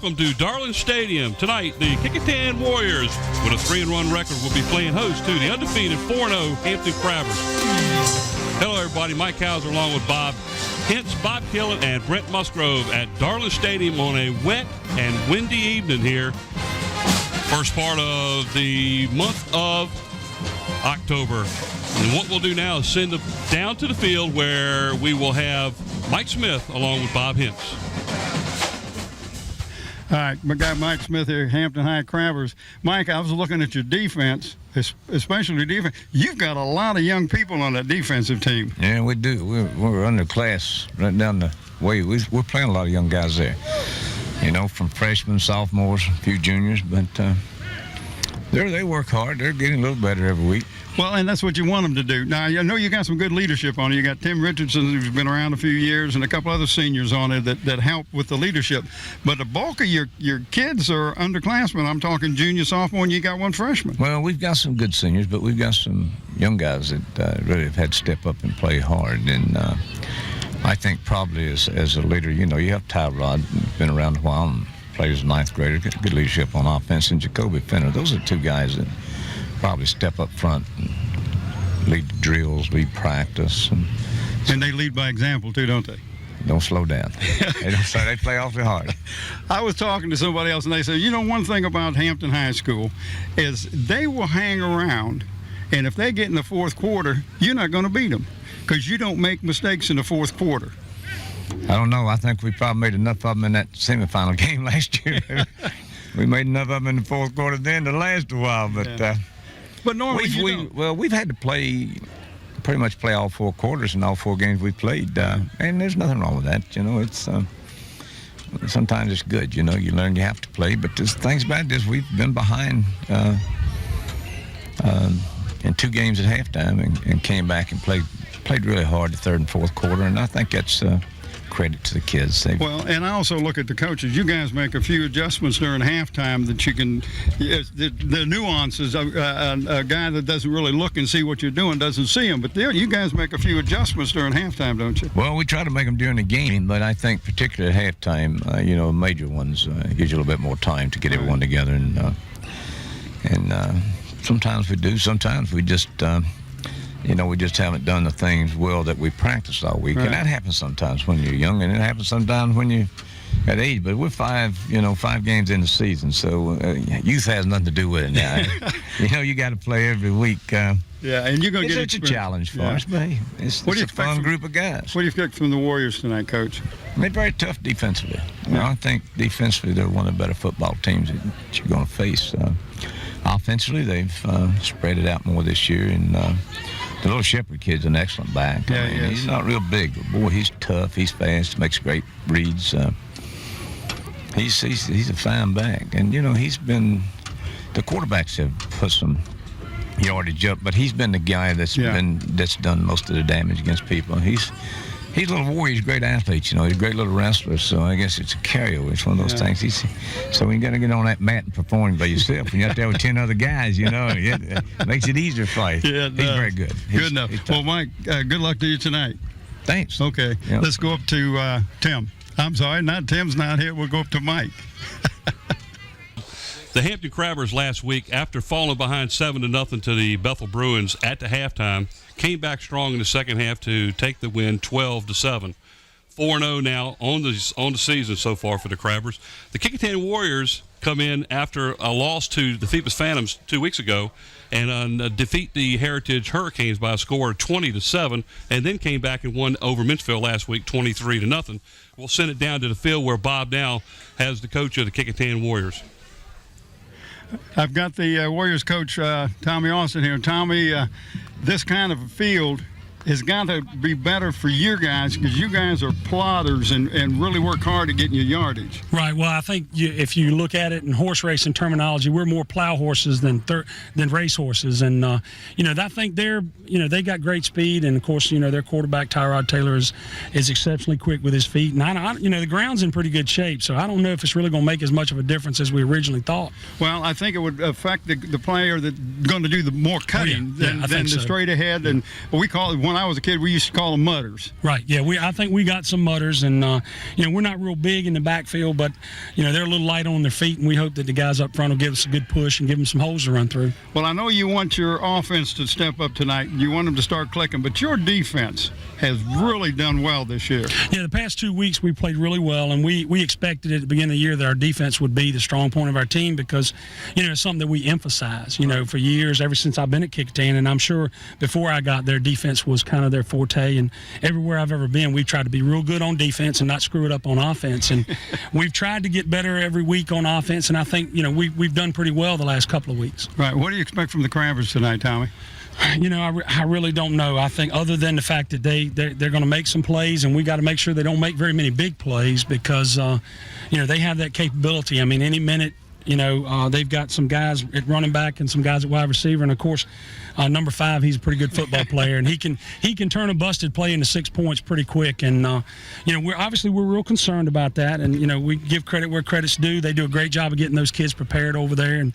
welcome to Darling Stadium. Tonight, the Kecoughtan Warriors, with a 3-1 record, will be playing host to the undefeated 4-0 Hampton Crabbers. Hello, everybody. Mike Hauser along with Bob Hintz, Bob Killen, and Brent Musgrove at Darling Stadium on a wet and windy evening here. First part of the month of October. And what we'll do now is send them down to the field where we will have Mike Smith along with Bob Hintz. All right, we got Mike Smith here, Hampton High Crabbers. Mike, I was looking at your defense, especially defense. You've got a lot of young people on that defensive team. Yeah, we do. We're underclass right down the way. We're playing a lot of young guys there. You know, from freshmen, sophomores, a few juniors, but they work hard. They're getting a little better every week. Well, and that's what you want them to do. Now, I know you got some good leadership on it. You got Tim Richardson, who's been around a few years, and a couple other seniors on it that help with the leadership. But the bulk of your kids are underclassmen. I'm talking junior, sophomore, and you got one freshman. Well, we've got some good seniors, but we've got some young guys that really have had to step up and play hard. And I think probably as a leader, you know, you have Tyrod, been around a while and played as a ninth grader, good leadership on offense, and Jacoby Fenner. Those are two guys that probably step up front and lead the drills, lead practice. And they lead by example, too, don't they? Don't slow down. They play awfully hard. I was talking to somebody else, and they said, you know, one thing about Hampton High School is they will hang around, and if they get in the fourth quarter, you're not going to beat them because you don't make mistakes in the fourth quarter. I don't know. I think we probably made enough of them in that semifinal game last year. We made enough of them in the fourth quarter then to last a while, but... Yeah. But normally we've had to pretty much play all four quarters in all four games we played, and there's nothing wrong with that. You know, it's sometimes it's good. You know, you learn you have to play, but there's things about this. We've been behind in two games at halftime and came back and played really hard the third and fourth quarter, and I think that's credit to the kids. Well, and I also look at the coaches. You guys make a few adjustments during halftime that you can, the nuances. A guy that doesn't really look and see what you're doing doesn't see them. But you guys make a few adjustments during halftime, don't you? Well, we try to make them during the game, but I think particularly at halftime, you know, major ones gives you a little bit more time to get everyone together. And sometimes we do. Sometimes we just... you know, we just haven't done the things well that we practiced all week. Right. And that happens sometimes when you're young, and it happens sometimes when you're at age. But we're 5 games in the season, so youth has nothing to do with it now. You know, you got to play every week. Yeah, and you're going to get it's a challenge for us, but it's a fun group of guys. What do you expect from the Warriors tonight, Coach? They're very tough defensively. You know, I think defensively they're one of the better football teams that you're going to face. Offensively, they've spread it out more this year, and the little Shepherd kid's an excellent back. Yeah, I mean, he's not real big, but boy, he's tough. He's fast. Makes great reads. He's a fine back, and you know the quarterbacks have put some yardage up, but he's been the guy that's done most of the damage against people. He's a little warrior. He's a great athlete, you know. He's a great little wrestler, so I guess it's a carryover. It's one of those things. So when you got to get on that mat and perform by yourself, when you're out there with 10 other guys, you know, it makes it easier for you. Yeah, he's very good. Good enough. Well, Mike, good luck to you tonight. Thanks. Okay, Let's go up to Tim. I'm sorry, Tim's not here. We'll go up to Mike. The Hampton Crabbers last week, after falling behind 7-0 to the Bethel Bruins at the halftime, came back strong in the second half to take the win 12-7. 4-0 now on the season so far for the Crabbers. The Kecoughtan Warriors come in after a loss to the Phoebus Phantoms 2 weeks ago and defeat the Heritage Hurricanes by a score of 20-7, and then came back and won over Menchville last week 23-0. We'll send it down to the field where Bob now has the coach of the Kecoughtan Warriors. I've got the Warriors coach, Tommy Austin, here. Tommy, this kind of field has got to be better for your guys because you guys are plotters and really work hard at getting your yardage. Right. Well, I think if you look at it in horse racing terminology, we're more plow horses than race horses. And, I think they got great speed. And, of course, their quarterback, Tyrod Taylor, is exceptionally quick with his feet. And, the ground's in pretty good shape. So I don't know if it's really going to make as much of a difference as we originally thought. Well, I think it would affect the player that's going to do the more cutting than the straight ahead. And we call it when I was a kid, we used to call them mutters. Right. Yeah. I think we got some mutters, and we're not real big in the backfield, but they're a little light on their feet, and we hope that the guys up front will give us a good push and give them some holes to run through. Well, I know you want your offense to step up tonight. You want them to start clicking, but your defense has really done well this year. Yeah, the past 2 weeks we played really well, and we expected at the beginning of the year that our defense would be the strong point of our team because, it's something that we emphasize, for years, ever since I've been at Kecoughtan, and I'm sure before I got there, defense was kind of their forte, and everywhere I've ever been, we've tried to be real good on defense and not screw it up on offense, and we've tried to get better every week on offense, and I think, we've done pretty well the last couple of weeks. Right. What do you expect from the Crabbers tonight, Tommy? I really don't know. I think other than the fact that they're going to make some plays, and we got to make sure they don't make very many big plays because, they have that capability. I mean, any minute, they've got some guys at running back and some guys at wide receiver, and of course, number 5, he's a pretty good football player, and he can turn a busted play into 6 points pretty quick. And we're real concerned about that, and we give credit where credit's due. They do a great job of getting those kids prepared over there, and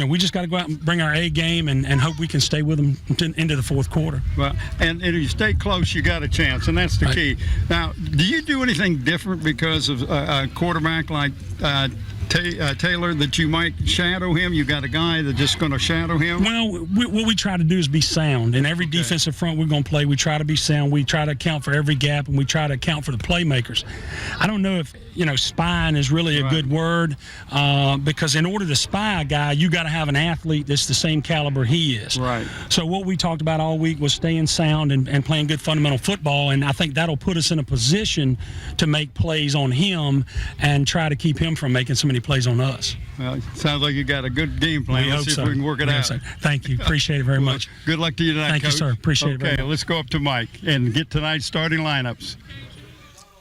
we just got to go out and bring our A game and hope we can stay with them into the fourth quarter. Well, and if you stay close, you got a chance, and that's the key. Now, do you do anything different because of a quarterback like Taylor that you might shadow him? You got a guy that's just going to shadow him? Well, what we try to do is be sound. In every defensive front we're going to play, we try to be sound. We try to account for every gap, and we try to account for the playmakers. I don't know if spying is really a good word because in order to spy a guy, you got to have an athlete that's the same caliber he is. Right. So what we talked about all week was staying sound and playing good fundamental football, and I think that'll put us in a position to make plays on him and try to keep him from making so many plays on us. Well, it sounds like you got a good game plan. Let's see if we can work it out. So. Thank you. Appreciate it very much. Good luck to you tonight, Thank Coach. you, sir. Appreciate it very much. Okay, let's go up to Mike and get tonight's starting lineups.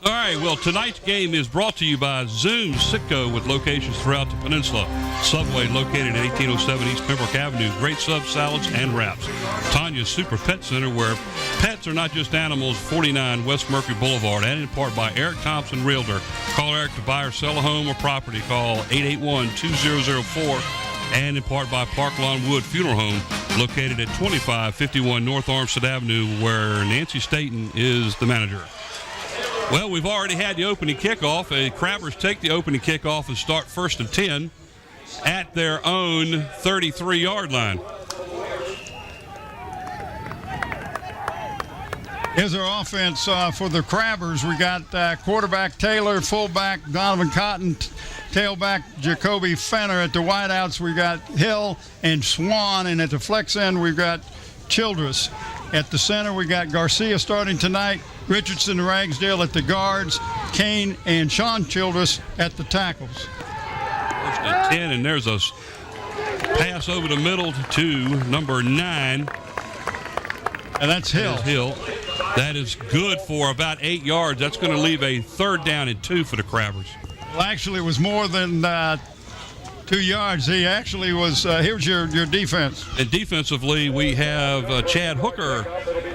All right, well, tonight's game is brought to you by Zoom Sitco with locations throughout the peninsula. Subway located at 1807 East Pembroke Avenue. Great subs, salads, and wraps. Tanya's Super Pet Center, where pets are not just animals, 49 West Mercury Boulevard, and in part by Eric Thompson, Realtor. Call Eric to buy or sell a home or property. Call 881-2004. And in part by Park Lawn Wood Funeral Home, located at 2551 North Armstead Avenue, where Nancy Staten is the manager. Well, we've already had the opening kickoff. The Crabbers take the opening kickoff and start 1st and 10 at their own 33-yard line. Here's our offense for the Crabbers. We got quarterback Taylor, fullback Donovan Cotton, tailback Jacoby Fenner. At the wideouts, we got Hill and Swan, and at the flex end, we've got Childress. At the center, we got Garcia starting tonight, Richardson and Ragsdale at the guards, Kane and Sean Childress at the tackles. 1st and 10, and there's a pass over the middle to number 9. And that's Hill. That is good for about 8 yards. That's going to leave a 3rd down and 2 for the Crabbers. Well, actually, it was more than 2 yards. He actually was, here's your defense. And defensively, we have Chad Hooker,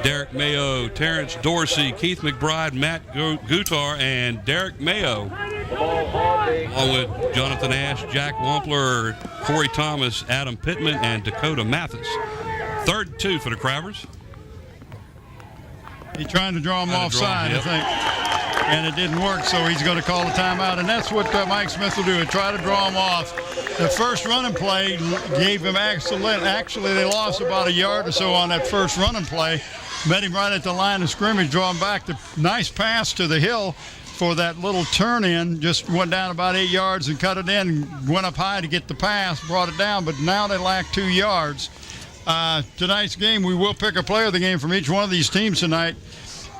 Derek Mayo, Terrence Dorsey, Keith McBride, Matt Gutar, and Derek Mayo, along with Jonathan Ash, Jack Wampler, Corey Thomas, Adam Pittman, and Dakota Mathis. 3rd and 2 for the Crabbers. He's trying to draw him offside, I think. And it didn't work, so he's going to call a timeout. And that's what Mike Smith will do, try to draw him off. The first running play gave him excellent. Actually, they lost about a yard or so on that first running play. Met him right at the line of scrimmage, draw him back. The nice pass to the Hill for that little turn in, just went down about 8 yards and cut it in, went up high to get the pass, brought it down, but now they lack 2 yards. Tonight's game, we will pick a player of the game from each one of these teams tonight,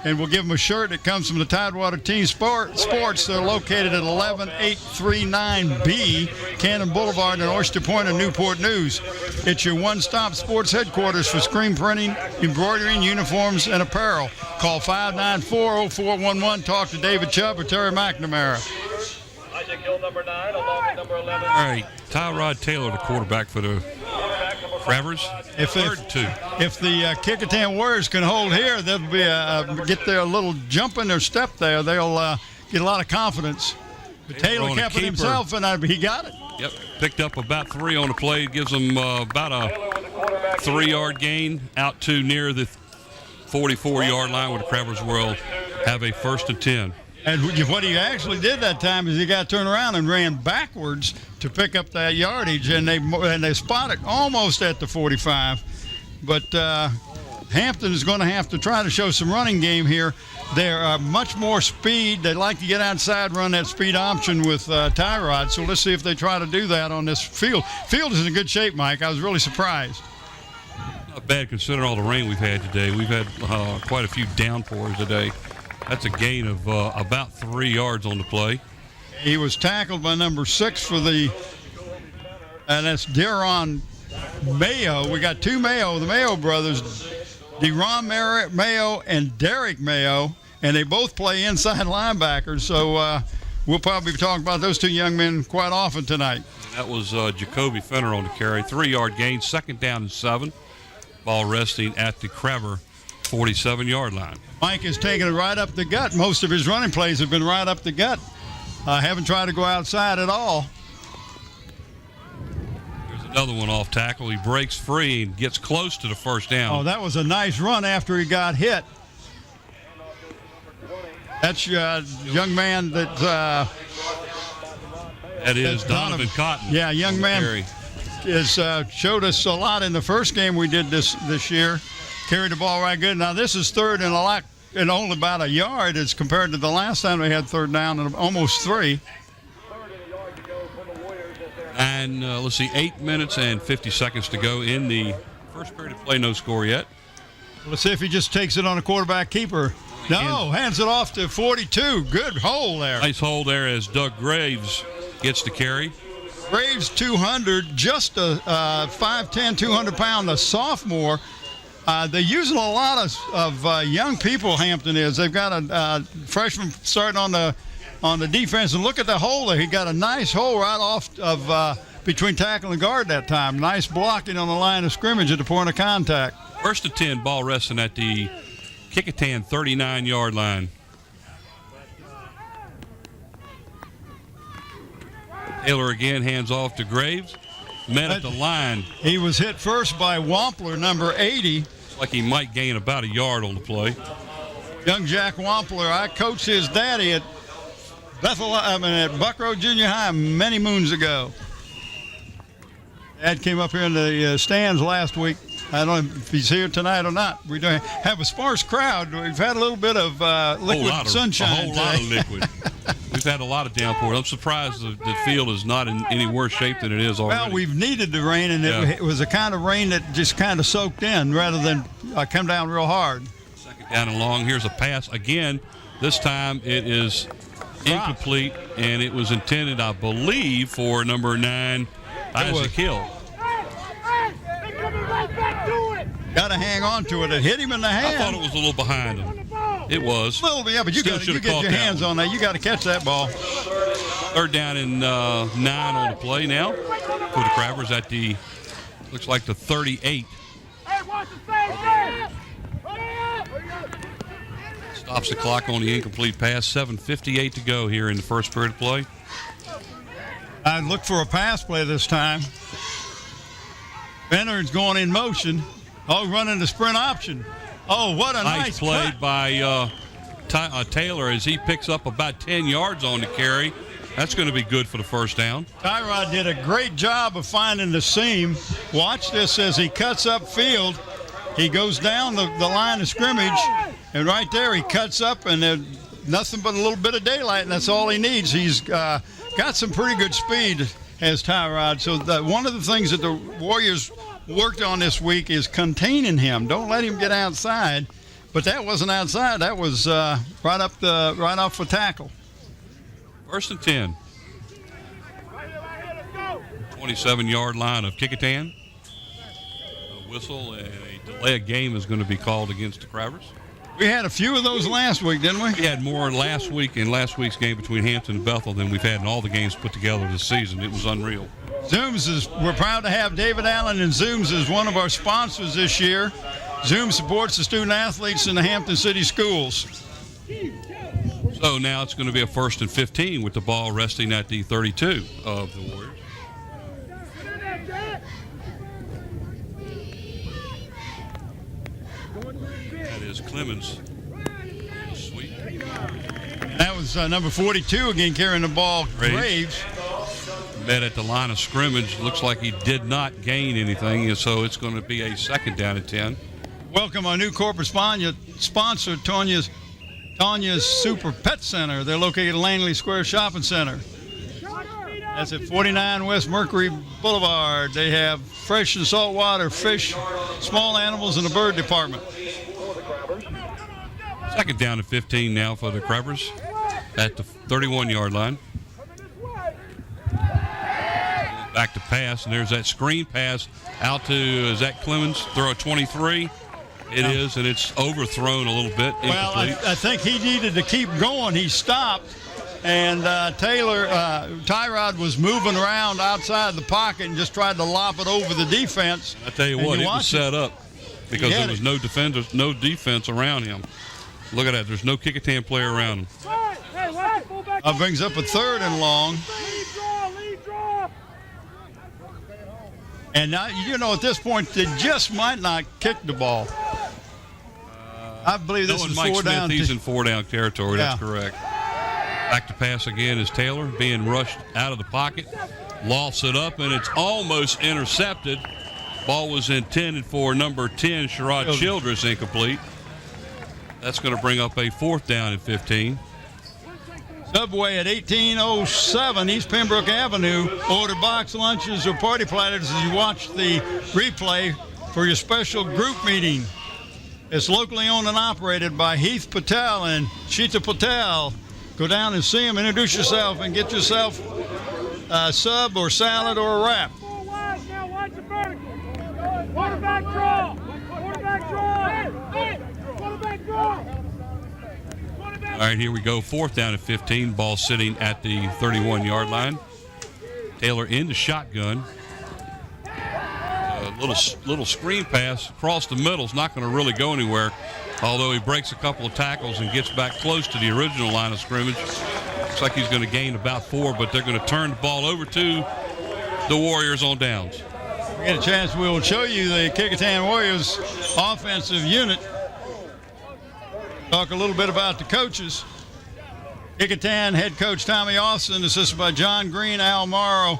and we'll give them a shirt that comes from the Tidewater Team Sports. They're located at 11839B Cannon Boulevard in Oyster Point and Newport News. It's your one-stop sports headquarters for screen printing, embroidering, uniforms, and apparel. Call 594-0411. Talk to David Chubb or Terry McNamara. All right, Tyrod Taylor, the quarterback for the Crabbers. If the Kecoughtan Warriors can hold here, they'll be get their little jump in their step there. They'll get a lot of confidence. But Taylor kept it himself, and he got it. Yep, picked up about 3 on the play. Gives them about a 3-yard gain out to near the 44-yard line where the Crabbers will have a 1st and 10. And what he actually did that time is he got turned around and ran backwards to pick up that yardage, and they spotted almost at the 45. But Hampton is going to have to try to show some running game here. They're much more speed. They like to get outside, run that speed option with Tyrod. So let's see if they try to do that on this field. Field is in good shape, Mike. I was really surprised. Not bad considering all the rain we've had today. We've had quite a few downpours today. That's a gain of about 3 yards on the play. He was tackled by number 6 and that's Deron Mayo. We got 2 Mayo, the Mayo brothers, Deron Mayo and Derek Mayo, and they both play inside linebackers. So we'll probably be talking about those 2 young men quite often tonight. That was Jacoby Fenner on the carry. 3-yard gain, 2nd down and 7. Ball resting at the Crabber 47-yard line. Mike has taken it right up the gut. Most of his running plays have been right up the gut. Haven't tried to go outside at all. There's another one off tackle. He breaks free and gets close to the 1st down. Oh, that was a nice run after he got hit. That's young man that is Donovan Cotton. Yeah, young man has showed us a lot in the first game we did this year. Carried the ball right good. Now this is 3rd and only about a yard as compared to the last time we had 3rd down and almost 3. And let's see, 8 minutes and 50 seconds to go in the first period of play. No score yet. Let's see if he just takes it on a quarterback keeper. No, hands it off to 42. Good hole there. Nice hole there as Doug Graves gets the carry. Graves 200, just a 5'10", 200-pound, a sophomore. They're using a lot of young people. Hampton is. They've got a freshman starting on the defense, and look at the hole there. He got a nice hole right off of between tackle and guard that time. Nice blocking on the line of scrimmage at the point of contact. 1st and 10, ball resting at the Kecoughtan 39-yard line. Taylor again hands off to Graves. Met at the line. He was hit first by Wampler, number 80. Like he might gain about a yard on the play. Young Jack Wampler, I coached his daddy at Buck Road Junior High many moons ago. Dad came up here in the stands last week. I don't know if he's here tonight or not. We don't have a sparse crowd. We've had a little bit of liquid sunshine. A whole lot of liquid. We've had a lot of downpour. I'm surprised the field is not in any worse shape than it is already. Well, we've needed the rain, and it was a kind of rain that just kind of soaked in rather than come down real hard. 2nd down and long. Here's a pass again. This time it is incomplete, and it was intended, I believe, for number 9, Isaac Hill. Got to hang on to it. It hit him in the hand. I thought it was a little behind him. It was. A little, yeah, but you get your hands on that. You got to catch that ball. 3rd down and 9 on the play now for the Crabbers at the, looks like the 38. Stops the clock on the incomplete pass. 7:58 to go here in the first period of play. I look for a pass play this time. Benner's going in motion. Oh, running the sprint option. Oh, what a nice play cut by Taylor as he picks up about 10 yards on the carry. That's going to be good for the 1st down. Tyrod did a great job of finding the seam. Watch this as he cuts up field. He goes down the line of scrimmage, and right there he cuts up, and there's nothing but a little bit of daylight, and that's all he needs. He's got some pretty good speed as Tyrod. So one of the things that the Warriors worked on this week is containing him. Don't let him get outside. But that wasn't outside. That was right off the tackle. 1st and 10. 27-yard line of Kecoughtan. A whistle and a delay of game is going to be called against the Crabbers. We had a few of those last week, didn't we? We had more last week in last week's game between Hampton and Bethel than we've had in all the games put together this season. It was unreal. We're proud to have David Allen and Zooms as one of our sponsors this year. Zoom supports the student athletes in the Hampton City schools. So now it's going to be a 1st and 15 with the ball resting at the 32 of the Warriors. That is Clemens. Sweet. That was number 42 again carrying the ball, Graves. Met at the line of scrimmage. Looks like he did not gain anything, and so it's going to be a second down and 10. Welcome our new corporate sponsor, Tanya's Super Pet Center. They're located at Langley Square Shopping Center. That's at 49 West Mercury Boulevard. They have fresh and saltwater fish, small animals, and a bird department. Second down and 15 now for the Crabbers at the 31-yard line. Back to pass, and there's that screen pass out to, is that Clemens? Throw a 23. It is, and it's overthrown a little bit. Well, I think he needed to keep going. He stopped, and Tyrod was moving around outside the pocket and just tried to lop it over the defense. I tell you what, it was set up because there was no defense around him. Look at that. There's no Kecoughtan player around him. Brings up a third and long. And now, at this point, they just might not kick the ball. I believe this is Mike 4 Smith, down. he's in 4-down territory. Yeah. That's correct. Back to pass again is Taylor, being rushed out of the pocket. Lofts it up, and it's almost intercepted. Ball was intended for number 10, Sherrod Childress, incomplete. That's going to bring up a 4th down and 15. Subway at 1807 East Pembroke Avenue. Order box lunches or party platters as you watch the replay for your special group meeting. It's locally owned and operated by Heath Patel and Sheeta Patel. Go down and see them, introduce yourself, and get yourself a sub or salad or a wrap. Now watch the vertical. Quarterback draw. Quarterback draw. Quarterback draw. All right, here we go. 4th down and 15. Ball sitting at the 31-yard line. Taylor in the shotgun. Little screen pass across the middle is not going to really go anywhere, although he breaks a couple of tackles and gets back close to the original line of scrimmage. Looks like he's going to gain about 4, but they're going to turn the ball over to the Warriors on downs. If we get a chance, we will show you the Kecoughtan Warriors offensive unit. Talk a little bit about the coaches. Kecoughtan head coach Tommy Austin, assisted by John Green, Al Morrow,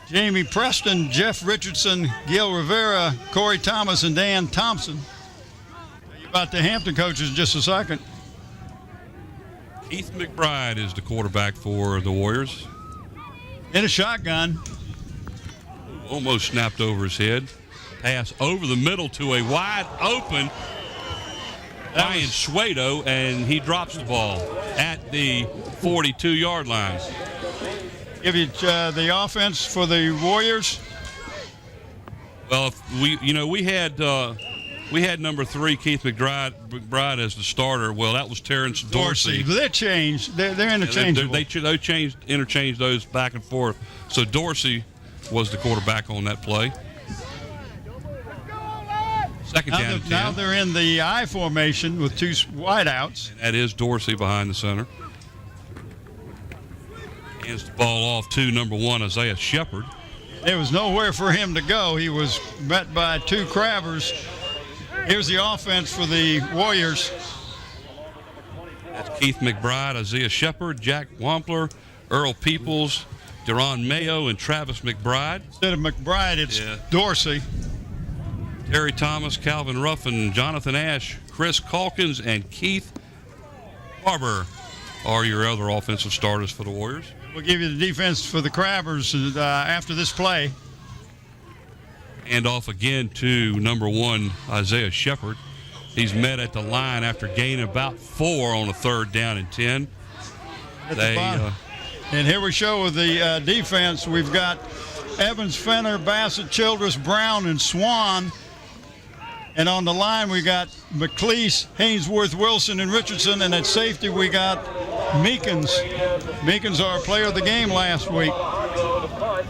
Jamie Preston, Jeff Richardson, Gil Rivera, Corey Thomas, and Dan Thompson. Tell you about the Hampton coaches in just a second. Keith McBride is the quarterback for the Warriors. In a shotgun. Almost snapped over his head. Pass over the middle to a wide open Ryan Schwado, and he drops the ball at the 42-yard line. Give you the offense for the Warriors. Well, we had number 3 Keith McBride as the starter. Well, that was Terrence Dorsey. They're changed. They're interchangeable. They interchanged those back and forth. So Dorsey was the quarterback on that play. Second down and 10. Now they're in the I formation with 2 wideouts. And that is Dorsey behind the center. Hands the ball off to number 1, Isaiah Shepard. There was nowhere for him to go. He was met by 2 Crabbers. Here's the offense for the Warriors. That's Keith McBride, Isaiah Shepard, Jack Wampler, Earl Peoples, Deron Mayo, and Travis McBride. Instead of McBride, it's Dorsey. Terry Thomas, Calvin Ruffin, Jonathan Ash, Chris Calkins, and Keith Barber are your other offensive starters for the Warriors. We'll give you the defense for the Crabbers after this play. And off again to number 1, Isaiah Shepard. He's met at the line after gaining about 4 on a 3rd down and 10. And here we show with the defense, we've got Evans, Fenner, Bassett, Childress, Brown, and Swan. And on the line, we got McLeese, Hainsworth, Wilson, and Richardson. And at safety, we got Meekins. Meekins, our player of the game last week.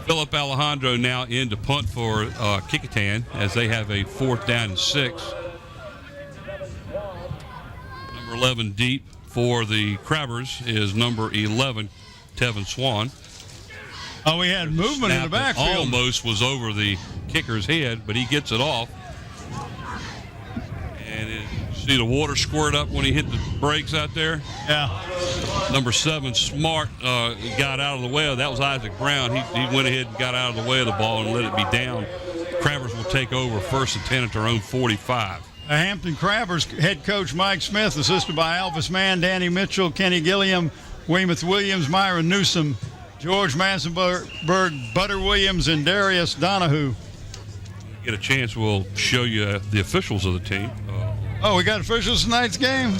Philip Alejandro now in to punt for Kecoughtan as they have a 4th down and 6. Number 11 deep for the Crabbers is number 11, Tevin Swan. Oh, we had movement in the backfield. Almost was over the kicker's head, but he gets it off. And as See the water squirt up when he hit the brakes out there? Yeah. Number 7, Smart, got out of the way. That was Isaac Brown. He went ahead and got out of the way of the ball and let it be down. Crabbers will take over 1st and 10 at their own 45. The Hampton Crabbers head coach Mike Smith, assisted by Elvis Mann, Danny Mitchell, Kenny Gilliam, Weymouth Williams, Myron Newsom, George Massenberg, Butter Williams, and Darius Donahue. Get a chance, we'll show you the officials of the team. Oh, we got officials tonight's game?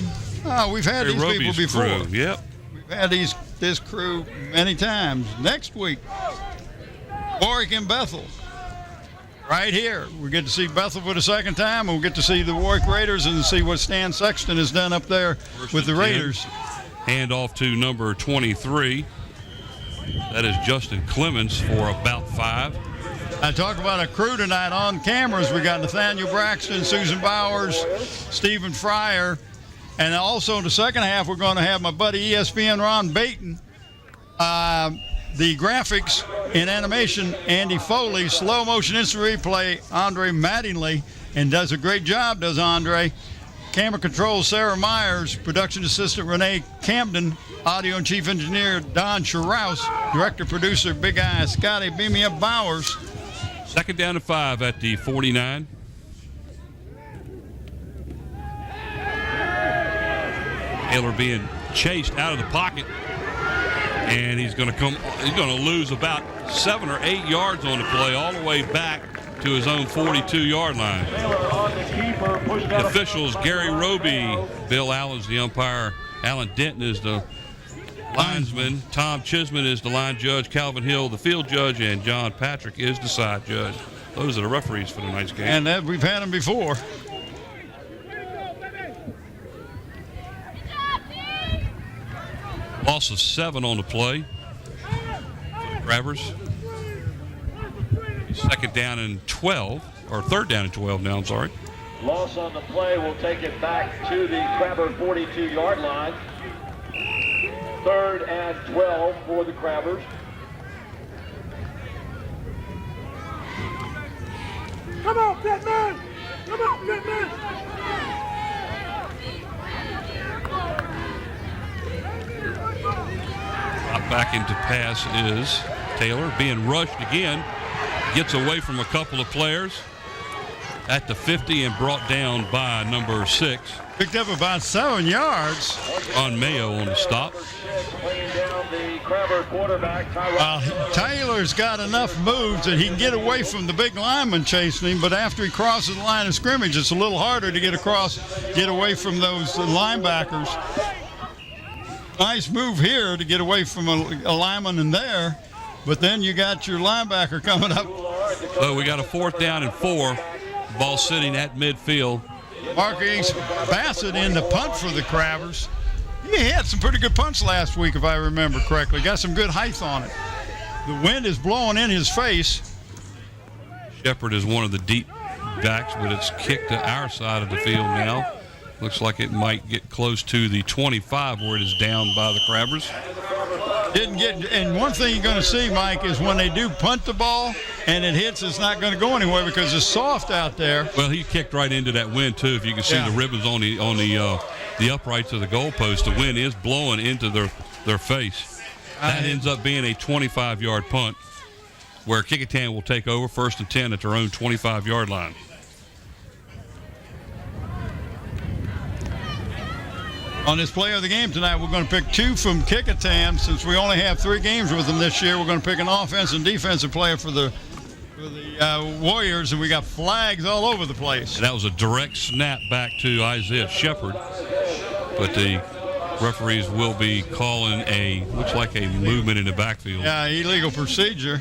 Oh, we've had these people before. Crew. Yep. We've had this crew many times. Next week, Warwick and Bethel. Right here. We get to see Bethel for the second time, and we'll get to see the Warwick Raiders and see what Stan Sexton has done up there with the Raiders. Hand off to number 23. That is Justin Clemens for about 5. I talked about a crew tonight on cameras. We got Nathaniel Braxton, Susan Bowers, Stephen Fryer, and also in the second half we're going to have my buddy ESPN Ron Baton, the graphics and animation Andy Foley, slow motion instant replay Andre Mattingly, and does a great job, does Andre. Camera control Sarah Myers, production assistant Renee Camden, audio and chief engineer Don Scharouse, director producer Big Eye Scotty Beam Me Up Bowers. 2nd down and 5 at the 49. Taylor being chased out of the pocket, and he's going to lose about 7 or 8 yards on the play, all the way back to his own 42-yard line. The officials, Gary Roby, Bill Allen's the umpire, Alan Denton is the linesman, Tom Chisman is the line judge, Calvin Hill the field judge, and John Patrick is the side judge. Those are the referees for tonight's game. And that we've had them before. Loss of 7 on the play for the Crabbers. 2nd down and 12, or 3rd down and 12 now, I'm sorry. Loss on the play will take it back to the Crabber 42-yard line. 3rd and 12 for the Crabbers. Come on, Pittman! Come on, Pittman! Drop back into pass is Taylor, being rushed again. Gets away from a couple of players at the 50 and brought down by number 6. Picked up about 7 yards. On Mayo on the stop. Taylor's got enough moves that he can get away from the big lineman chasing him, but after he crosses the line of scrimmage, it's a little harder to get away from those linebackers. Nice move here to get away from a lineman in there, but then you got your linebacker coming up. So we got a 4th down and 4. Ball sitting at midfield. Marquise Bassett in the punt for the Crabbers. He had some pretty good punts last week, if I remember correctly. Got some good height on it. The wind is blowing in his face. Shepard is one of the deep backs, but it's kicked to our side of the field now. Looks like it might get close to the 25 where it is down by the Crabbers. And one thing you're going to see, Mike, is when they do punt the ball and it hits, it's not going to go anywhere because it's soft out there. Well, he kicked right into that wind too. If you can see the ribbons on the uprights of the goalpost, the wind is blowing into their face. That ends up being a 25-yard punt, where Kecoughtan will take over 1st and 10 at their own 25-yard line. On this play of the game tonight, we're going to pick 2 from Kecoughtan. Since we only have 3 games with them this year, we're going to pick an offensive and defensive player for the Warriors, and we got flags all over the place. And that was a direct snap back to Isaiah Shepard, but the referees will be calling looks like a movement in the backfield. Yeah, illegal procedure.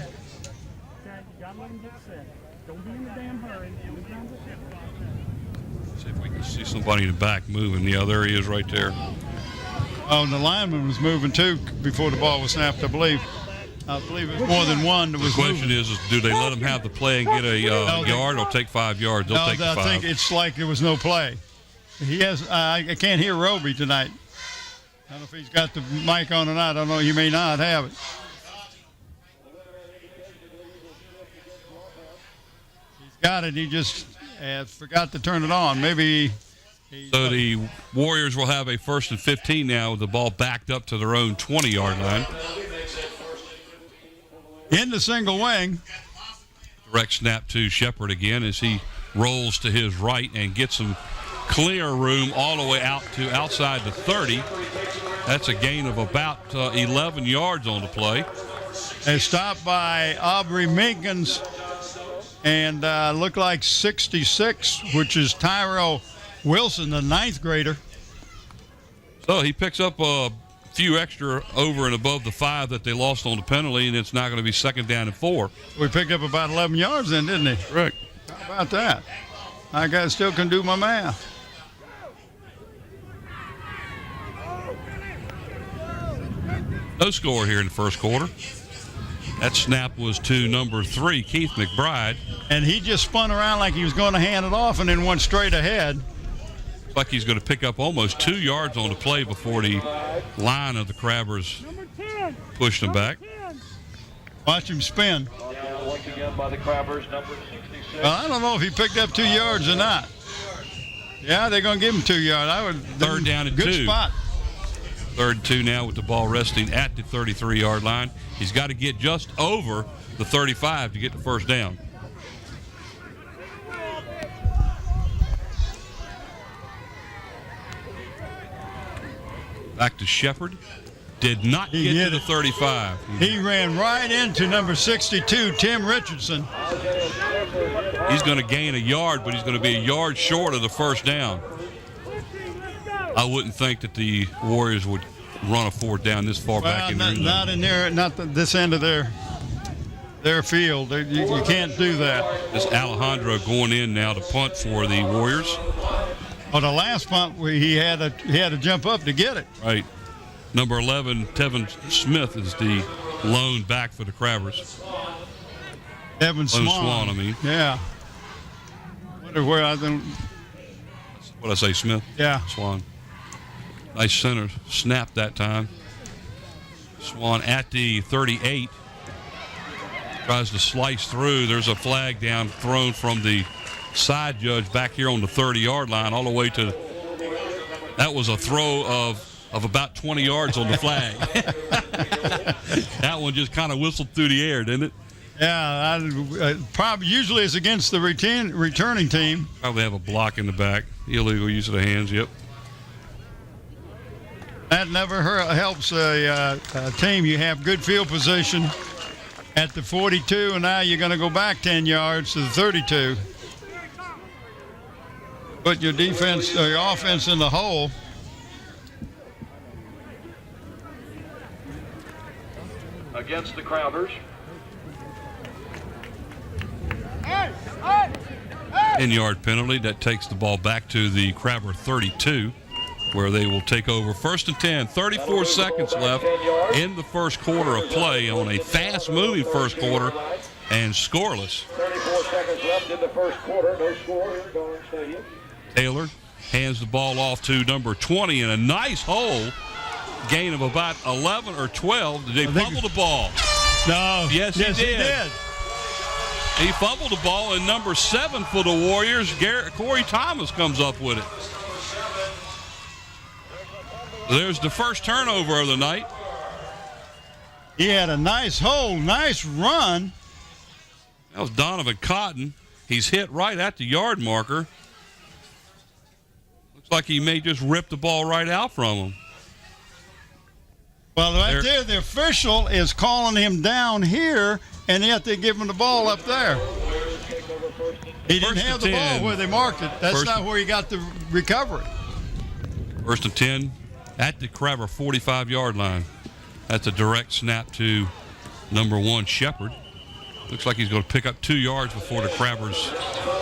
See if we can see somebody in the back moving. Yeah, there he is right there. Oh, and the lineman was moving too before the ball was snapped, I believe. I believe it was more than one that was moving. The question is do they let them have the play and get a yard or take 5 yards? They'll take the 5. I think it's like there was no play. He has. I can't hear Roby tonight. I don't know if he's got the mic on or not. I don't know. He may not have it. He's got it. He just forgot to turn it on. Maybe So the Warriors will have a 1st and 15 now with the ball backed up to their own 20-yard line. In the single wing. Direct snap to Shepard again as he rolls to his right and gets some clear room all the way out to outside the 30. That's a gain of about 11 yards on the play. A stop by Aubrey Minkins and looked like 66, which is Tyrell Wilson, the 9th grader. So he picks up a few extra over and above the 5 that they lost on the penalty, and it's not going to be 2nd down and 4. We picked up about 11 yards then, didn't he? Correct. How about that? I guys still can do my math. No score here in the first quarter. That snap was to number 3, Keith McBride. And he just spun around like he was going to hand it off and then went straight ahead. Looks like he's going to pick up almost 2 yards on the play before the line of the Crabbers pushed him back. Watch him spin. Once again by the Crabbers, number 66. Well, I don't know if he picked up 2 yards or not. Yeah, they're going to give him 2 yards. I would. 3rd down and 2. Good spot. 3rd and 2 now with the ball resting at the 33-yard line. He's got to get just over the 35 to get the 1st down. Back to Shepard. Did not get to the 35. He ran right into number 62, Tim Richardson. He's going to gain a yard, but he's going to be a yard short of the 1st down. I wouldn't think that the Warriors would run a 4th down this far back in there. Not in there, this end of their field. You can't do that. This Alejandro going in now to punt for the Warriors. Well, the last punt he had to jump up to get it. Right. Number 11, Tevin Smith is the lone back for the Crabbers. Evan Swan. Swan, I mean. Yeah. Wonder where I think. What'd I say, Smith? Yeah. Swan. Nice center snap that time. Swan at the 38. Tries to slice through. There's a flag down thrown from the side judge back here on the 30-yard line all the way to. That was a throw of about 20 yards on the flag. That one just kind of whistled through the air, didn't it? Yeah, probably usually it's against the returning team. Probably have a block in the back. Illegal use of the hands, yep. That never helps a team. You have good field position at the 42, and now you're going to go back 10 yards to the 32. Put your defense or your offense in the hole. Against the Crabbers. 10-yard penalty. That takes the ball back to the Crabber 32, where they will take over 1st and 10. 34 seconds left in the first quarter of play on a fast-moving first quarter and scoreless. 34 seconds left in the first quarter. No score here at Garland Stadium. Taylor hands the ball off to number 20 in a nice hole. Gain of about 11 or 12. Did they fumble the ball? No. Yes, he did. He fumbled the ball, and number 7 for the Warriors, Corey Thomas, comes up with it. There's the first turnover of the night. He had a nice hole, nice run. That was Donovan Cotton. He's hit right at the yard marker. Looks like he may just rip the ball right out from him. Well, right there, the official is calling him down here, and yet they give him the ball up there. He didn't have the ball where they marked it. That's not where he got the recovery. 1st and 10 at the Crabber 45-yard line. That's a direct snap to number 1, Shepard. Looks like he's going to pick up 2 yards before the Crabbers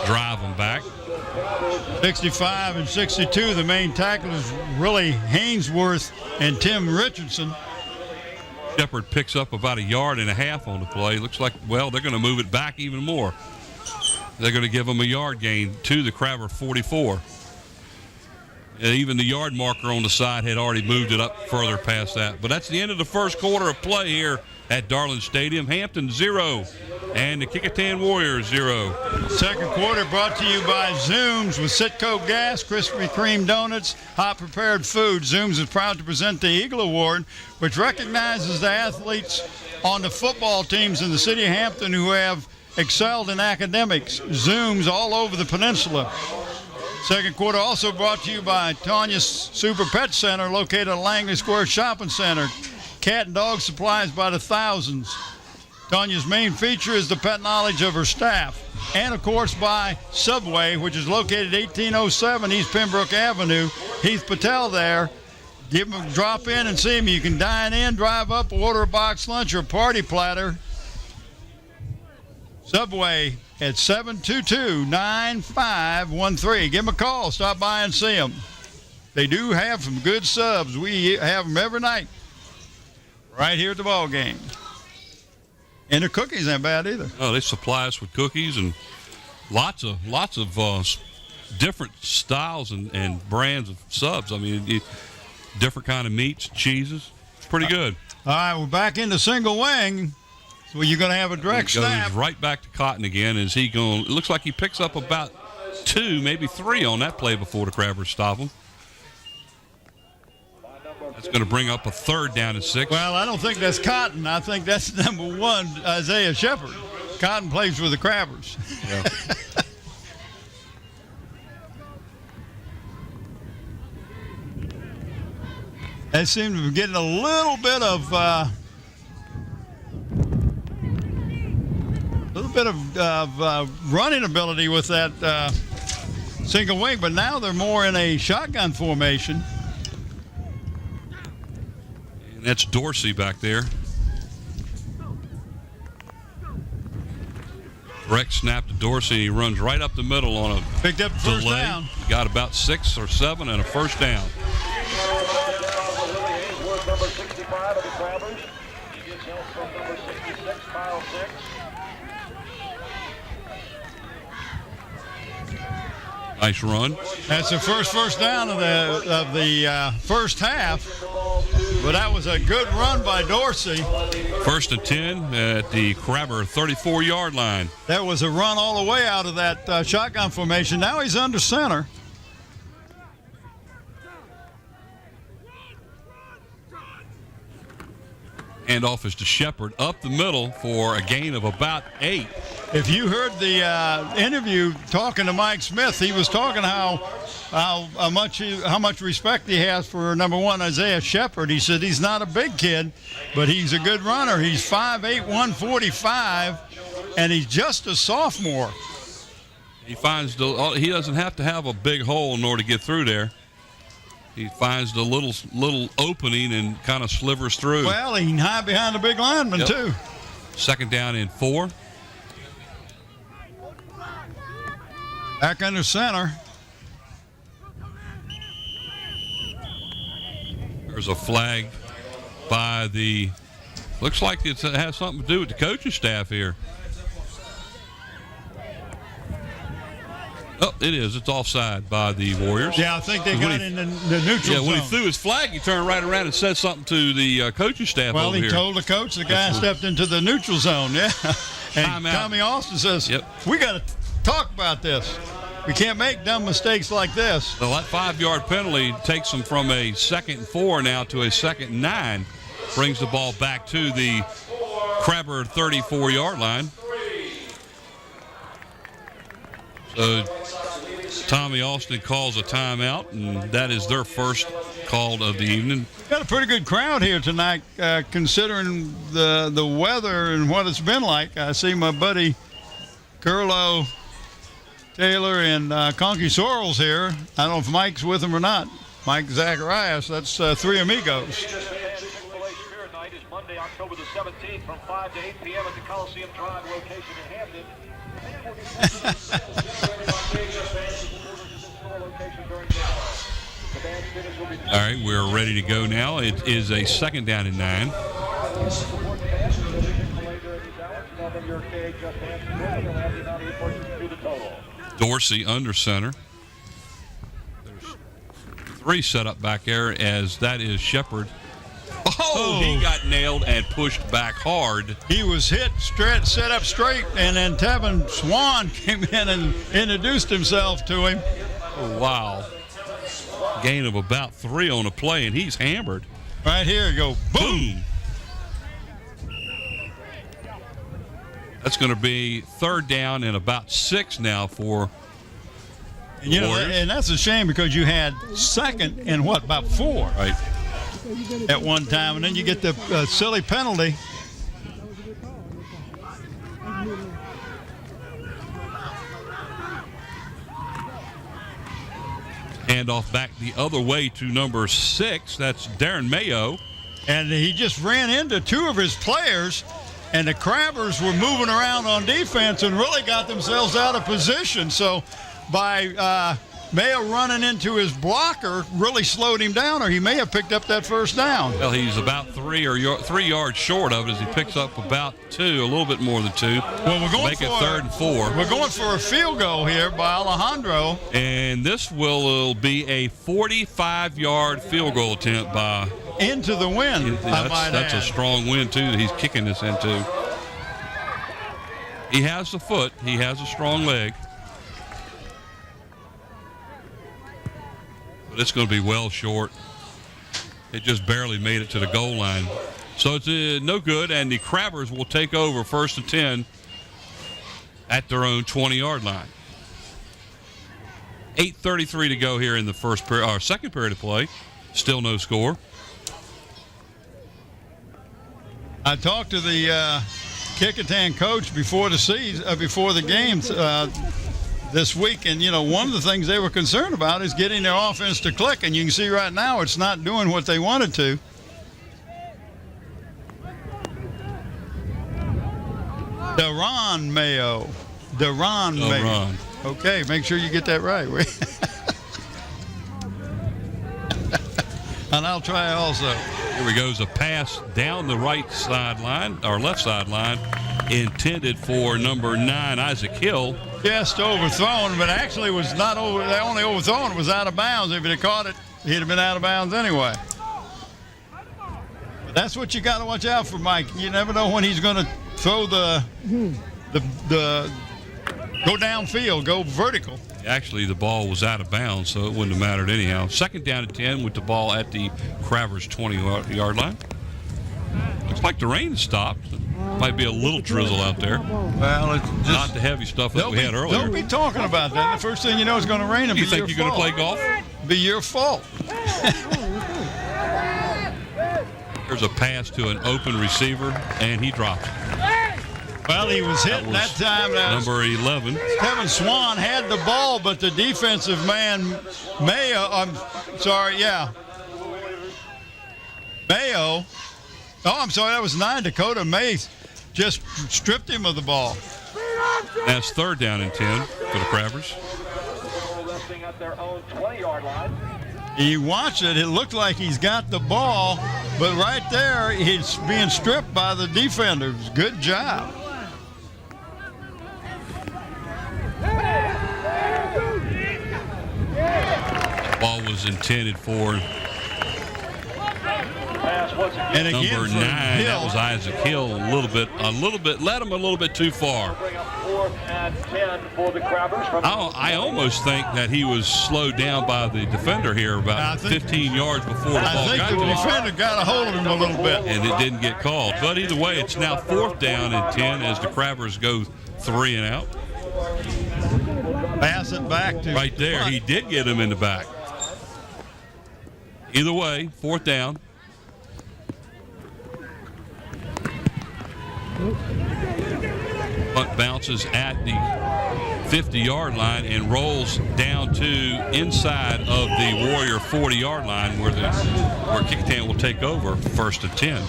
drive him back. 65 and 62, the main tackle is really Hainsworth and Tim Richardson. Shepard picks up about 1.5 yards on the play. Looks like, well, they're going to move it back even more. They're going to give him a yard gain to the Crabber 44. Even the yard marker on the side had already moved it up further past that. But that's the end of the first quarter of play here at Darling Stadium. Hampton 0 and the Kecoughtan Warriors 0. Second quarter brought to you by Zooms with Citco Gas, Krispy Kreme Donuts, hot prepared food. Zooms is proud to present the Eagle Award, which recognizes the athletes on the football teams in the city of Hampton who have excelled in academics. Zooms all over the peninsula. Second quarter also brought to you by Tanya's Super Pet Center, located at Langley Square Shopping Center. Cat and dog supplies by the thousands. Tanya's main feature is the pet knowledge of her staff. And, of course, by Subway, which is located at 1807 East Pembroke Avenue. Heath Patel there. Give him a drop in and see him. You can dine in, drive up, order a box lunch or a party platter. Subway at 722-9513. Give them a call. Stop by and see them. They do have some good subs. We have them every night right here at the ball game. And the cookies ain't bad either. Oh, they supply us with cookies and lots of different styles and brands of subs. I mean, different kind of meats, cheeses. It's pretty good. All right, we're back into single wing. So you're going to have a direct snap. Right back to Cotton again. Is he going? It looks like he picks up about 2, maybe 3 on that play before the Crabbers stop him. That's going to bring up a 3rd down and 6. Well, I don't think that's Cotton. I think that's number 1, Isaiah Shepard. Cotton plays for the Crabbers. Yeah. They seem to be getting a little bit of running ability with that single wing, but now they're more in a shotgun formation. And that's Dorsey back there. Direct snap to Dorsey. He runs right up the middle on a Picked up the first delay. down. Got about 6 or 7 and a first down. Number 65 of the Crabbers. He gets help from number 66, mile 6. Nice run. That's the first down of the first half, but that was a good run by Dorsey. 1st and 10 at the Crabber 34-yard line. That was a run all the way out of that shotgun formation. Now he's under center. Handoff is to Shepard up the middle for a gain of about 8. If you heard the interview talking to Mike Smith, he was talking how much respect he has for number 1 Isaiah Shepard. He said he's not a big kid, but he's a good runner. He's 5'8", 145, and he's just a sophomore. He finds he doesn't have to have a big hole in order to get through there. He finds the little opening and kind of slivers through. Well, he can hide behind a big lineman, too. 2nd down and 4. Back under center. There's a flag by the, looks like it has something to do with the coaching staff here. Oh, it is. It's offside by the Warriors. Yeah, I think they got in the neutral zone. Yeah, when he threw his flag, he turned right around and said something to the coaching staff over here. Well, he told the coach the guy stepped into the neutral zone, yeah. And Tommy Austin says, we got to talk about this. We can't make dumb mistakes like this. Well, that 5-yard penalty takes them from a 2nd and 4 now to a 2nd and 9. Brings the ball back to the Crabber 34-yard line. So Tommy Austin calls a timeout, and that is their first call of the evening. Got a pretty good crowd here tonight, considering the weather and what it's been like. I see my buddy Curlo Taylor and Conky Sorrells here. I don't know if Mike's with them or not. Mike Zacharias, that's 3 amigos. Night is Monday, October the 17th from 5 to 8 p.m. at the Coliseum Drive location in Hampton. All right, we're ready to go now. It is a 2nd down and 9. Dorsey under center. There's 3 set up back there, as that is Shepard. Oh, he got nailed and pushed back hard. He was hit straight, set up straight, and then Tevin Swan came in and introduced himself to him. Oh, wow. Gain of about 3 on a play, and he's hammered. Right here, go boom. That's going to be 3rd down and about 6 now for Warriors. And that's a shame because you had 2nd and about 4 Right. at one time, and then you get the silly penalty. Handoff back the other way to number 6. That's Darren Mayo. And he just ran into 2 of his players, and the Crabbers were moving around on defense and really got themselves out of position. So by Mayo running into his blocker really slowed him down, or he may have picked up that 1st down. Well, he's about 3 yards short of it as he picks up about 2, a little bit more than 2. Well, we're going make it 3rd and 4. We're going for a field goal here by Alejandro. And this will be a 45-yard field goal attempt by... Into the wind, That's a strong wind, too, that he's kicking this into. He has the foot. He has a strong leg. But it's going to be well short. It just barely made it to the goal line. So it's no good, and the Crabbers will take over 1st and 10 at their own 20-yard line. 8:33 to go here in the second period of play. Still no score. I talked to the Kecoughtan coach before the games this week, and one of the things they were concerned about is getting their offense to click, and you can see right now it's not doing what they wanted to. Deron Mayo. Okay, make sure you get that right. And I'll try also. Here we go. A pass down the right sideline, or left sideline, intended for number 9, Isaac Hill. Just overthrown, but actually was not over. They only overthrown. It was out of bounds. If he'd have caught it, he'd have been out of bounds anyway. But that's what you got to watch out for, Mike. You never know when he's going to throw the go downfield, go vertical. Actually, the ball was out of bounds, so it wouldn't have mattered anyhow. 2nd down and 10 with the ball at the Crabbers' 20-yard line. Looks like the rain stopped. Might be a little drizzle out there. Well, it's just not the heavy stuff that we had earlier. Don't be talking about that. The first thing you know is going to rain. You think you're going to play golf? Be your fault. There's a pass to an open receiver, and he dropped it. Well, he was hitting that time. Number 11. Kevin Swan had the ball, but the defensive man, Mayo. Oh, I'm sorry. That was 9. Dakota May just stripped him of the ball. That's 3rd down and 10 for the Crabbers. At their own 20-yard line. He watched it. It looked like he's got the ball, but right there, he's being stripped by the defenders. Good job. Ball was intended for number 9. That was Isaac Hill. A little bit. Led him a little bit too far. I almost think that he was slowed down by the defender here about 15 yards before the ball got to him. I think the defender got a hold of him a little bit, and it didn't get called. But either way, it's now 4th down and 10 as the Crabbers go 3 and out. Pass it back to right there. He did get him in the back. Either way, 4th down. Punt bounces at the 50-yard line and rolls down to inside of the Warrior 40-yard line where Kecoughtan will take over 1st and 10.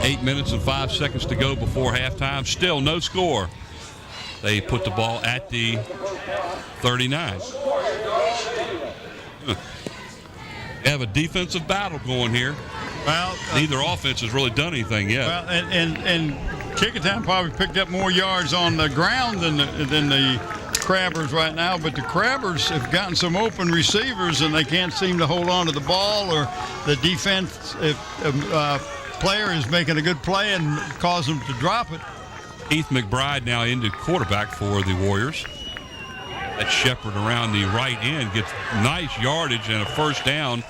8 minutes and 5 seconds to go before halftime. Still no score. They put the ball at the 39. They have a defensive battle going here. Well, neither offense has really done anything yet. Well, and Kecoughtan probably picked up more yards on the ground than the Crabbers right now, but the Crabbers have gotten some open receivers and they can't seem to hold on to the ball, or the defense player is making a good play and cause them to drop it. Keith McBride now into quarterback for the Warriors. That Shepard around the right end gets nice yardage and a first down.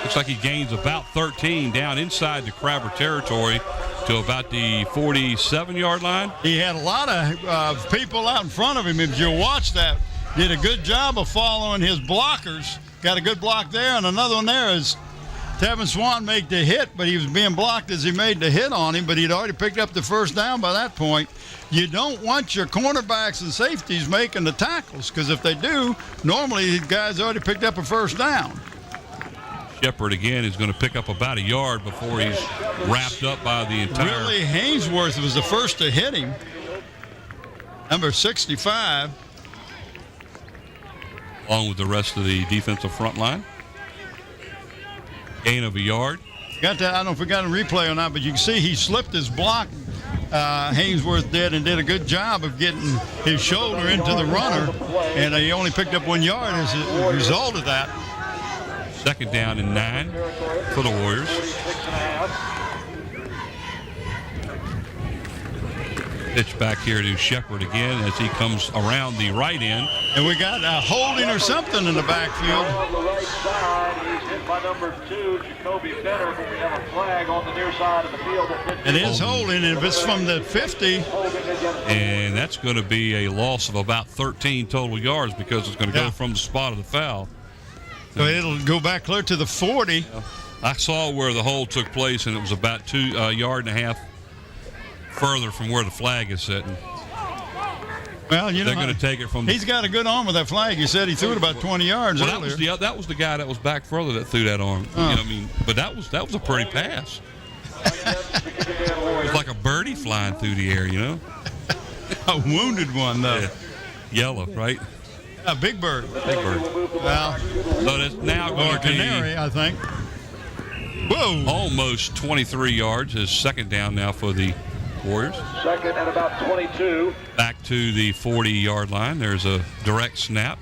Looks like he gains about 13 down inside the Crabber territory to about the 47-yard line. He had a lot of people out in front of him. If you watch that, did a good job of following his blockers. Got a good block there, and another one there is Tevin Swan made the hit, but he was being blocked as he made the hit on him, but he'd already picked up the first down by that point. You don't want your cornerbacks and safeties making the tackles, because if they do, normally the guy's already picked up a first down. Shepard again is going to pick up about a yard before he's wrapped up by the entire. Willie Hainsworth was the first to hit him, number 65. Along with the rest of the defensive front line. Gain of a yard. Got that? I don't know if we got a replay or not, but you can see he slipped his block. Hainsworth did, and did a good job of getting his shoulder into the runner, and he only picked up 1 yard as a result of that. Second down and 9 for the Warriors. Pitch back here to Shepard again as he comes around the right end. And we got a holding or something in the backfield. On the right side, he's hit by number 2, Jacoby Benner, but we have a flag on the near side of the field. It is holding, and if it's from the 50. And that's going to be a loss of about 13 total yards because it's going to go from the spot of the foul. So it'll go back clear to the 40. I saw where the hold took place, and it was about 2 yard and a half further from where the flag is sitting. Well, you know, they're going to take it from. He's got a good arm with that flag. He said he threw it about 20 yards earlier. That was the guy that was back further that threw that arm. You know what I mean? But that was a pretty pass. It was like a birdie flying through the air, you know. A wounded one, though. Yeah. Yellow, right? A big bird. Big bird. Well, so that's now going or a canary, I think. Whoa! Almost 23 yards. His second down now for the Warriors. Second and about 22. Back to the 40-yard line. There's a direct snap.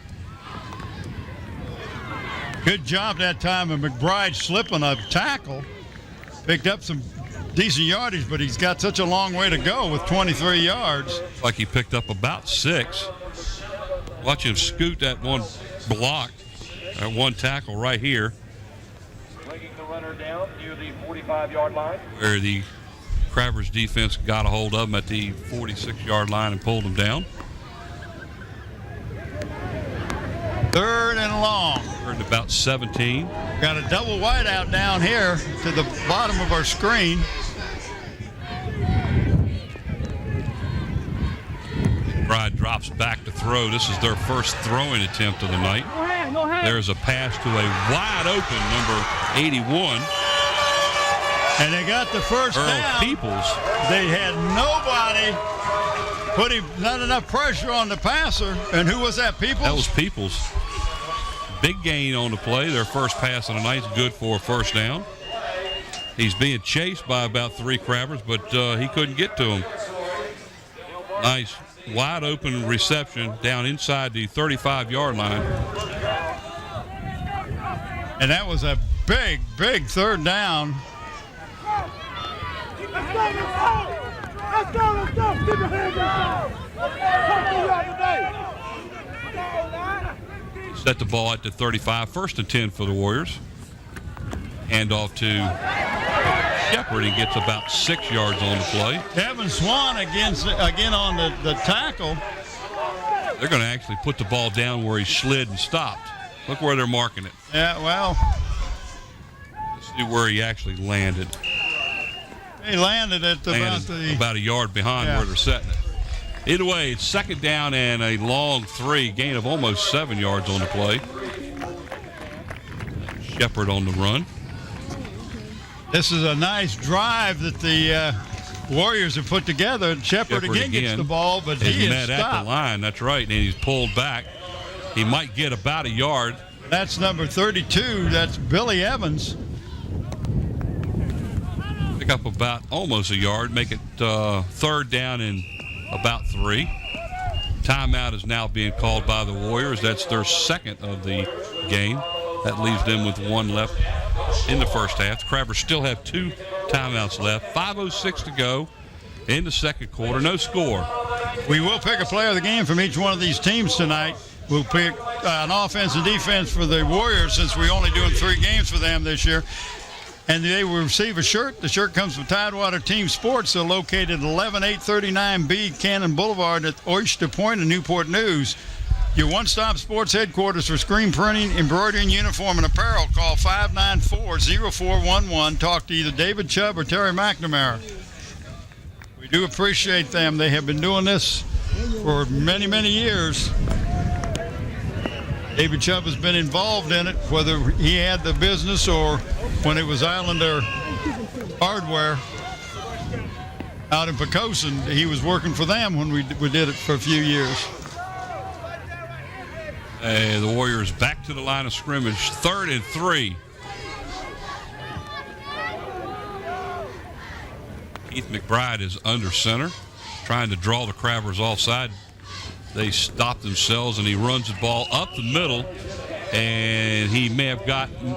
Good job that time of McBride slipping a tackle. Picked up some decent yardage, but he's got such a long way to go with 23 yards. Like he picked up about 6. Watch him scoot that one block, that one tackle right here. Bringing the runner down near the 45-yard line. Where the Crabbers defense got a hold of him at the 46-yard line and pulled him down. Third and long. Third and about 17. Got a double wide out down here to the bottom of our screen. McBride drops back to throw. This is their first throwing attempt of the night. There's a pass to a wide open number 81. And they got the first Earl down. Peoples. They had nobody, not enough pressure on the passer. And who was that, Peoples? That was Peoples. Big gain on the play. Their first pass of the night is good for a first down. He's being chased by about 3 Crabbers, but he couldn't get to him. Nice wide open reception down inside the 35-yard line. And that was a big, big third down. Let's go! Let's go! Let's go! Keep your hands up! Set the ball at the 35. First and 10 for the Warriors. Hand off to Shepard. He gets about 6 yards on the play. Kevin Swan again on the tackle. They're going to actually put the ball down where he slid and stopped. Look where they're marking it. Yeah, well. Let's see where he actually landed. He landed at about a yard behind where they're setting it. Either way, it's second down and a long 3, gain of almost 7 yards on the play. Shepard on the run. This is a nice drive that the Warriors have put together. Shepard again gets the ball, but he is met stopped. at the line. That's right, and he's pulled back. He might get about a yard. That's number 32. That's Billy Evans. Pick up about almost a yard. Make it third down and about 3. Timeout is now being called by the Warriors. That's their second of the game. That leaves them with one left in the first half. The Crabbers still have 2 timeouts left. 5:06 to go in the second quarter. No score. We will pick a player of the game from each one of these teams tonight. We'll pick an offense and defense for the Warriors since we're only doing 3 games for them this year. And they will receive a shirt. The shirt comes from Tidewater Team Sports. They're located at 11839B Cannon Boulevard at Oyster Point in Newport News. Your one-stop sports headquarters for screen printing, embroidery, and uniform and apparel. Call 594-0411. Talk to either David Chubb or Terry McNamara. We do appreciate them. They have been doing this for many, many years. David Chubb has been involved in it, whether he had the business or when it was Islander Hardware out in Pecoughtan. He was working for them when we did it for a few years. The Warriors back to the line of scrimmage, 3rd and 3. Keith McBride is under center, trying to draw the Crabbers offside. They stop themselves, and he runs the ball up the middle, and he may have gotten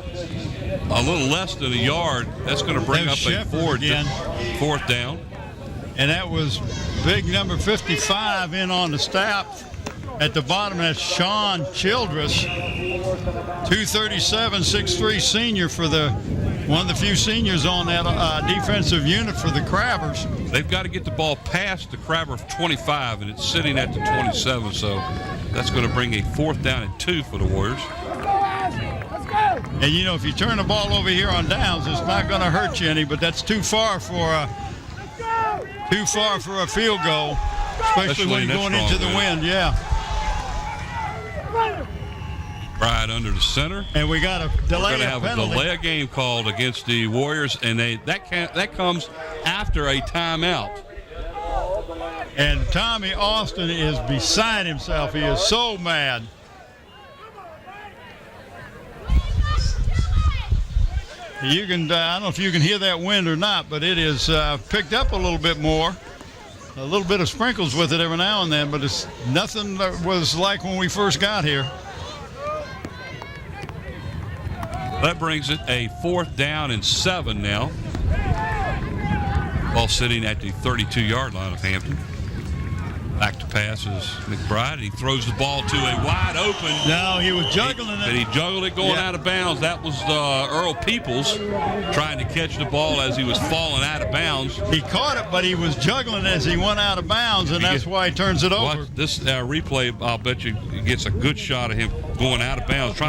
a little less than a yard. That's going to bring up a fourth down. And that was big number 55 in on the staff. At the bottom, that's Sean Childress, 237, 6'3" senior for one of the few seniors on that defensive unit for the Crabbers. They've got to get the ball past the Crabber 25, and it's sitting at the 27, so that's going to bring a 4th down and 2 for the Warriors. And, you know, if you turn the ball over here on downs, it's not going to hurt you any, but that's too far for a field goal, especially when you're going into the wind, yeah. Right under the center, and we got a delay. We're going to have a delay of game called against the Warriors, and that comes after a timeout. And Tommy Austin is beside himself. He is so mad. You can I don't know if you can hear that wind or not, but it is picked up a little bit more. A little bit of sprinkles with it every now and then, but it's nothing that was like when we first got here. That brings it a 4th down and 7 now. Ball sitting at the 32-yard line of Hampton. Back to pass is McBride. He throws the ball to a wide open. No, he was juggling it. And he juggled it going out of bounds. That was Earl Peoples trying to catch the ball as he was falling out of bounds. He caught it, but he was juggling as he went out of bounds, and that's why he turns it over. This replay, I'll bet you, gets a good shot of him going out of bounds.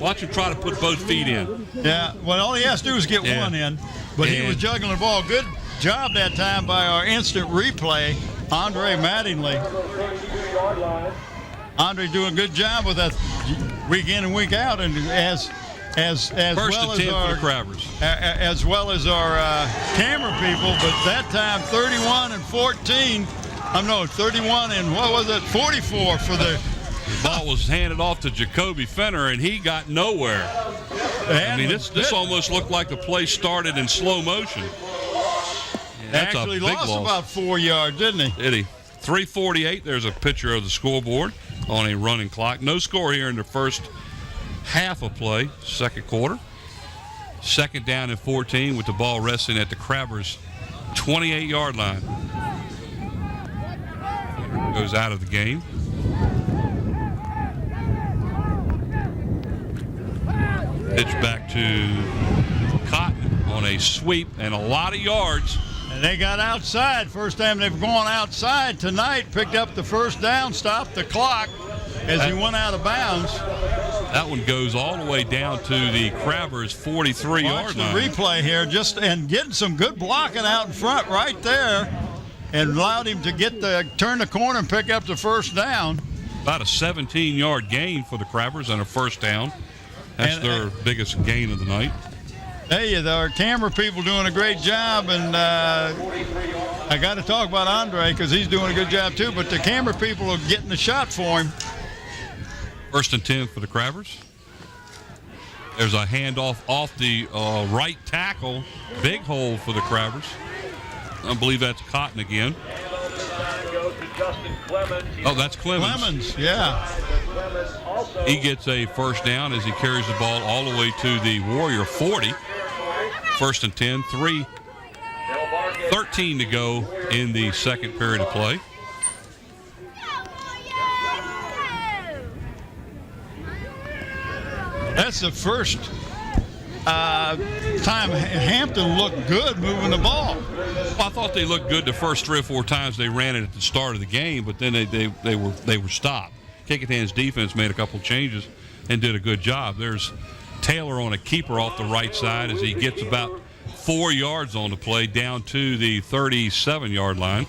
Watch him try to put both feet in. Yeah, well, all he has to do is get one in, but he was juggling the ball. Good job that time by our instant replay, Andre Mattingly. Andre doing a good job with that week in and week out, and as First well and 10 as our for the Crabbers. As well as our camera people, but that time 31 and 14. 31 and 44 for the. The ball was handed off to Jacoby Fenner, and he got nowhere. I mean, this almost looked like the play started in slow motion. That's actually a big lost loss. about 4 yards, didn't he? Did he? 3:48. There's a picture of the scoreboard on a running clock. No score here in the first half of play, second quarter. 2nd down and 14 with the ball resting at the Crabbers' 28-yard line. Goes out of the game. Pitch back to Cotton on a sweep and a lot of yards. And they got outside. First time they've gone outside tonight. Picked up the first down, stopped the clock as he went out of bounds. That one goes all the way down to the Crabbers' 43-yard line. Watch the replay here, and getting some good blocking out in front right there, and allowed him to turn the corner and pick up the first down. About a 17-yard gain for the Crabbers and a first down. That's their biggest gain of the night. Hey, our camera people doing a great job, and I got to talk about Andre because he's doing a good job too, but the camera people are getting the shot for him. 1st and 10 for the Crabbers. There's a handoff off the right tackle. Big hole for the Crabbers. I believe that's Cotton again. Justin Clemens. Oh, that's Clemens. Clemens, yeah. Clemens also He gets a first down as he carries the ball all the way to the Warrior 40. First and 10, 13 to go in the second period of play. That's the first time Hampton looked good moving the ball. Well, I thought they looked good the first 3 or 4 times they ran it at the start of the game, but then they were stopped. Kecoughtan's defense made a couple changes and did a good job. There's Taylor on a keeper off the right side as he gets about 4 yards on the play down to the 37-yard line.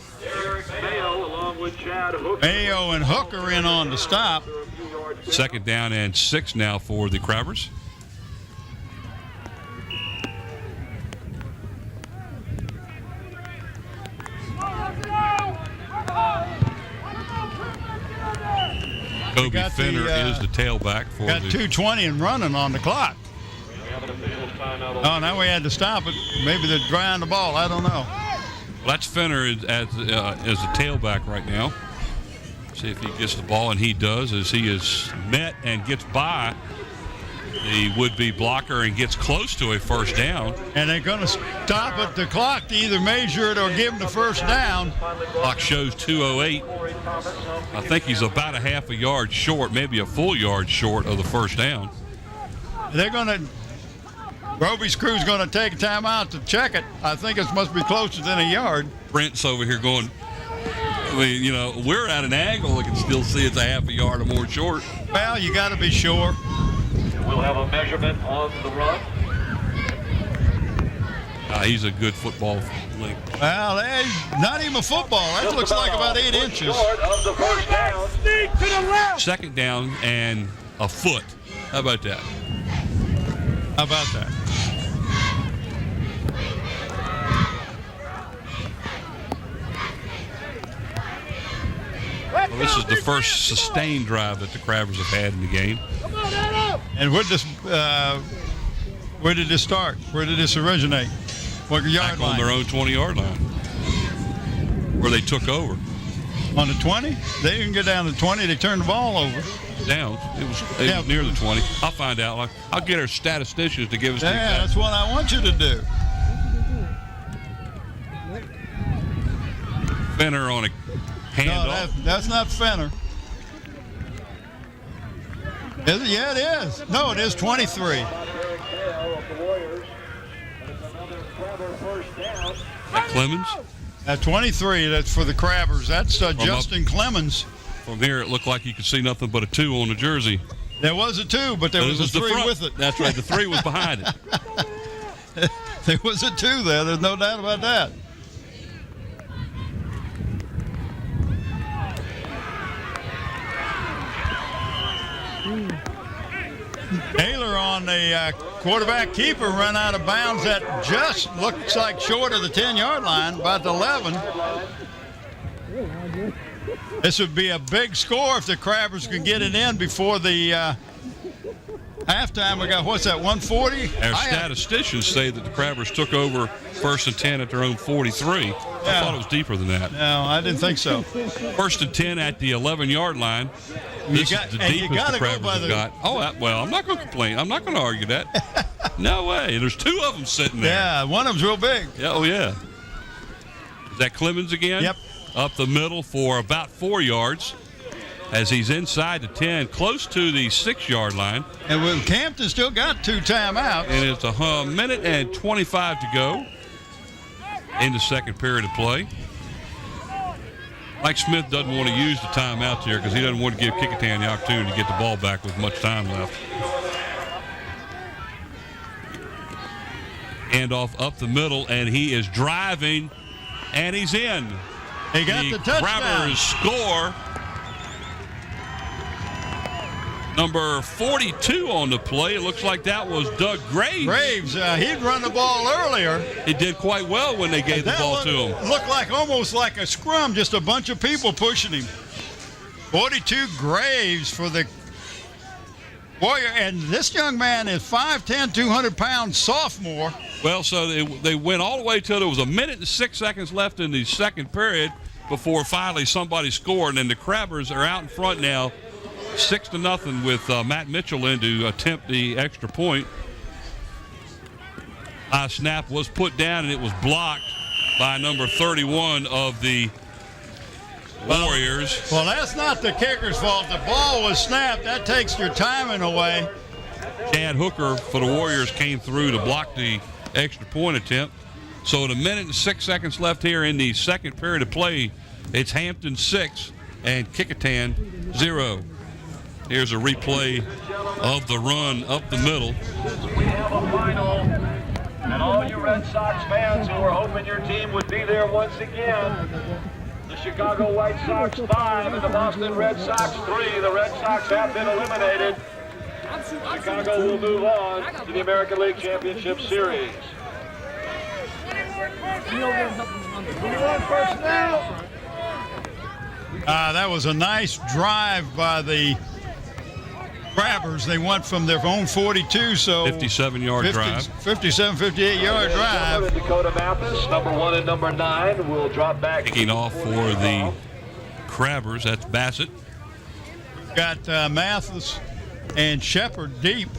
Mayo along with Chad Hooker. Mayo and Hooker in on the stop. Second down and 6 now for the Crabbers. Kobe Fenner is the tailback for got 2:20 and running on the clock. Oh, now we had to stop it. Maybe they're drying the ball. I don't know. Well, that's Fenner as the tailback right now. See if he gets the ball, and he does, as he is met and gets by the would-be blocker and gets close to a first down. And they're going to stop at the clock to either measure it or give him the first down. Clock shows 2:08. I think he's about a half a yard short, maybe a full yard short of the first down. They're going to – Roby's crew's going to take a timeout to check it. I think it must be closer than a yard. Brent's over here going, I mean, you know, we're at an angle. We can still see it's a half a yard or more short. Well, you got to be sure. We'll have a measurement on the run. He's a good football link. Well, not even a football. That Just looks like about 8 inches. Short of the first down. Sneak to the left. Second down and a foot. How about that? How about that? Well, this is the first sustained drive that the Crabbers have had in the game. Come on, Adam. And where did this start? Where did this originate? What yard Back line? on their own 20-yard line, where they took over. On the 20? They didn't get down to 20. They turned the ball over. Down. It was near the 20. I'll find out. I'll get our statisticians to give us the Yeah, exact. that's what I want you to do. Fenner on a No, handoff. that's not Fenner. Is it? Yeah, it is. No, it is 23. At Clemens. At 23, that's for the Crabbers. That's Justin Clemens. From here, it looked like you could see nothing but a 2 on the jersey. There was a 2, but there But was it a 3 front. with it. That's right. The 3 was behind it. There was a 2 there. There's no doubt about that. Taylor on the quarterback keeper run out of bounds. That just looks like short of the 10-yard line, about the 11. This would be a big score if the Crabbers can get it in before the halftime. We got, what's that, 140? Our statisticians say that the Crabbers took over first and 10 at their own 43. I thought it was deeper than that. No, I didn't think so. First and 10 at the 11-yard line. This is the deepest the Crabbers have got. Oh, well, I'm not going to complain. I'm not going to argue that. No way. There's 2 of them sitting there. Yeah, one of them's real big. Yeah, oh, yeah. Is that Clemens again? Yep. Up the middle for about 4 yards as he's inside the 10, close to the 6-yard line. And with Hampton still got 2 timeouts. And it's a minute and 25 to go in the second period of play. Mike Smith doesn't want to use the timeout here because he doesn't want to give Kecoughtan the opportunity to get the ball back with much time left. Handoff up the middle, and he is driving, and he's in. He got the touchdown. Crabbers score. Number 42 on the play. It looks like that was Doug Graves. Graves, he'd run the ball earlier. He did quite well when they gave the ball to him. Looked like almost like a scrum, just a bunch of people pushing him. 42 Graves for the Warrior, and this young man is 5'10", 200-pound sophomore. Well, so they went all the way till there was a minute and 6 seconds left in the second period, before finally somebody scored, and the Crabbers are out in front now, 6-0 with Matt Mitchell in to attempt the extra point. High snap was put down, and it was blocked by number 31 of the Warriors. Well, that's not the kicker's fault. The ball was snapped. That takes your timing away. Chad Hooker for the Warriors came through to block the extra point attempt. So, at 1 minute and 6 seconds left here in the second period of play, it's Hampton 6 and Kecoughtan 0. Here's a replay of the run up the middle. We have a final, and all you Red Sox fans who were hoping your team would be there once again. The Chicago White Sox 5 and the Boston Red Sox 3. The Red Sox have been eliminated. Chicago will move on to the American League Championship Series. That was a nice drive by the Crabbers. They went from their own 42, so 57-yard drive. 57, 58-yard drive. Dakota Mathis, number 1 and number 9, will drop back. Kicking off for the Crabbers, that's Bassett. Got Mathis and Shepard deep.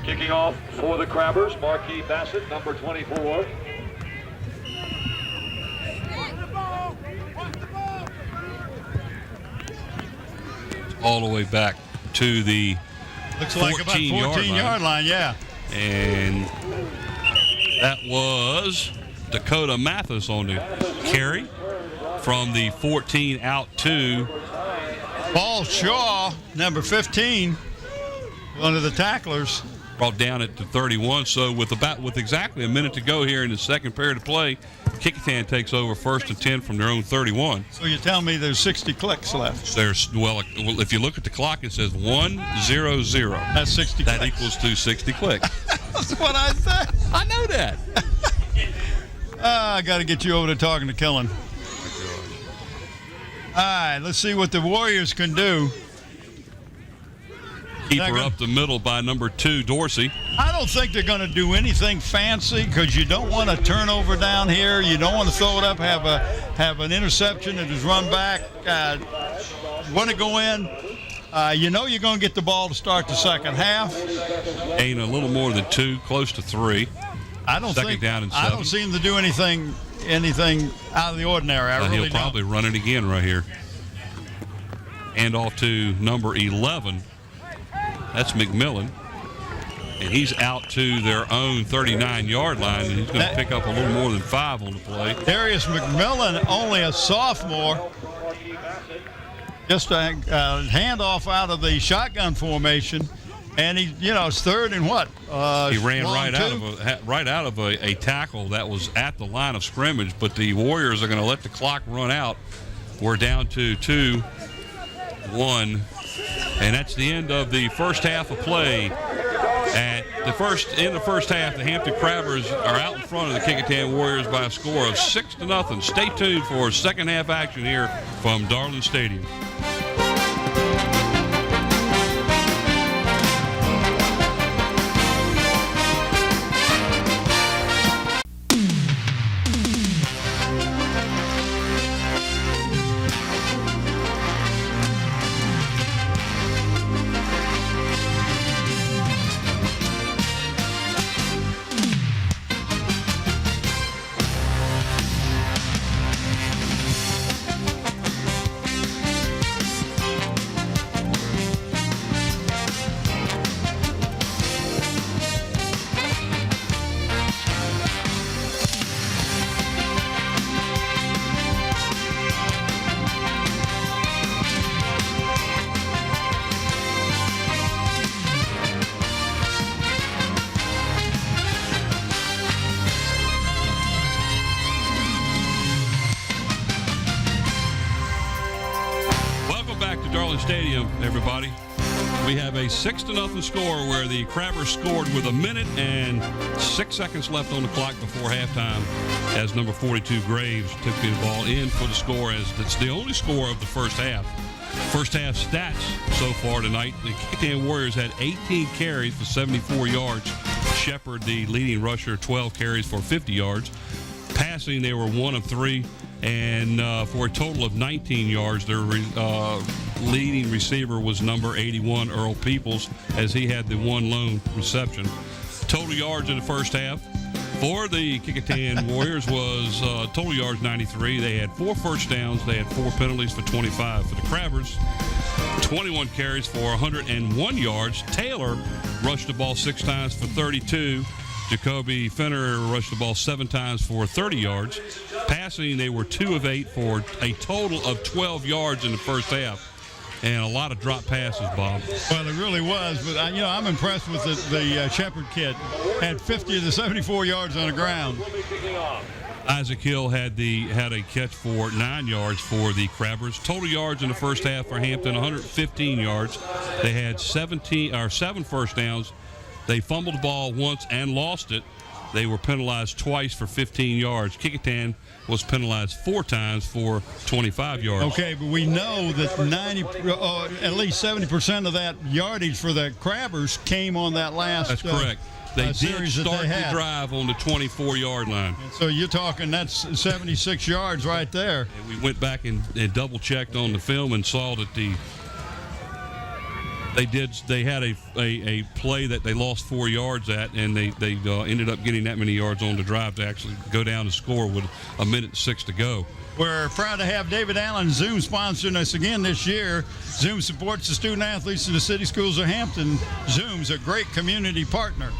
Kicking off for the Crabbers, Marquis Bassett, number 24. All the way back to the Looks like about 14-yard line, yeah. And that was Dakota Mathis on the carry from the 14 out to Paul Shaw, number 15, one of the tacklers. Brought down at the 31. So with exactly a minute to go here in the second period of play, Kecoughtan takes over 1st and 10 from their own 31. So you tell me there's 60 clicks left. Well, if you look at the clock, it says 1-0-0. That's 60 that clicks. equals to 60 clicks. That's what I said. I know that. I got to get you over to talking to Killen. All right, let's see what the Warriors can do. Keep her up the middle by number 2, Dorsey. I don't think they're going to do anything fancy because you don't want a turnover down here. You don't want to throw it up, have an interception that is run back. Want to go in. You know you're going to get the ball to start the second half. Ain't a little more than 2, close to 3. I don't Second down and 7. I don't see him to do anything out of the ordinary. He'll probably run it again right here. And off to number 11. That's McMillan. And he's out to their own 39-yard line, and he's going to pick up a little more than 5 on the play. Darius McMillan, only a sophomore. Just a handoff out of the shotgun formation. And it's 3rd and what? He ran right out of a tackle that was at the line of scrimmage, but the Warriors are going to let the clock run out. We're down to 2-1, and that's the end of the first half of play. In the first half, the Hampton Crabbers are out in front of the Kecoughtan Warriors by a score of 6-0. Stay tuned for second half action here from Darling Stadium. Stadium, everybody. We have a 6-0 score where the Crabbers scored with 1 minute and 6 seconds left on the clock before halftime as number 42 Graves took the ball in for the score, as that's the only score of the first half. First half stats so far tonight, the Kecoughtan Warriors had 18 carries for 74 yards. Shepard, the leading rusher, 12 carries for 50 yards. Passing, they were 1 of 3. And for a total of 19 yards, their leading receiver was number 81, Earl Peoples, as he had the one lone reception. Total yards in the first half for the Kecoughtan Warriors was total yards 93. They had 4 first downs. They had 4 penalties for 25. For the Crabbers, 21 carries for 101 yards. Taylor rushed the ball 6 times for 32. Jacoby Fenner rushed the ball 7 times for 30 yards. Passing, they were 2 of 8 for a total of 12 yards in the first half. And a lot of drop passes, Bob. Well, it really was. But, I'm impressed with the Shepherd kid. Had 50 of the 74 yards on the ground. Isaac Hill had a catch for 9 yards for the Crabbers. Total yards in the first half for Hampton, 115 yards. They had 7 first downs. They fumbled the ball once and lost it. They were penalized twice for 15 yards. Kecoughtan was penalized 4 times for 25 yards. Okay, but we know that at least 70% of that yardage for the Crabbers came on that last. That's correct. They did start the drive on the 24-yard line. And so you're talking that's 76 yards right there. And we went back and double-checked on the film and saw that they had a play that they lost 4 yards at, and they ended up getting that many yards on the drive to actually go down and score with 1:06 to go. We're proud to have David Allen Zoom sponsoring us again this year. Zoom supports the student athletes in the city schools of Hampton. Zoom's a great community partner.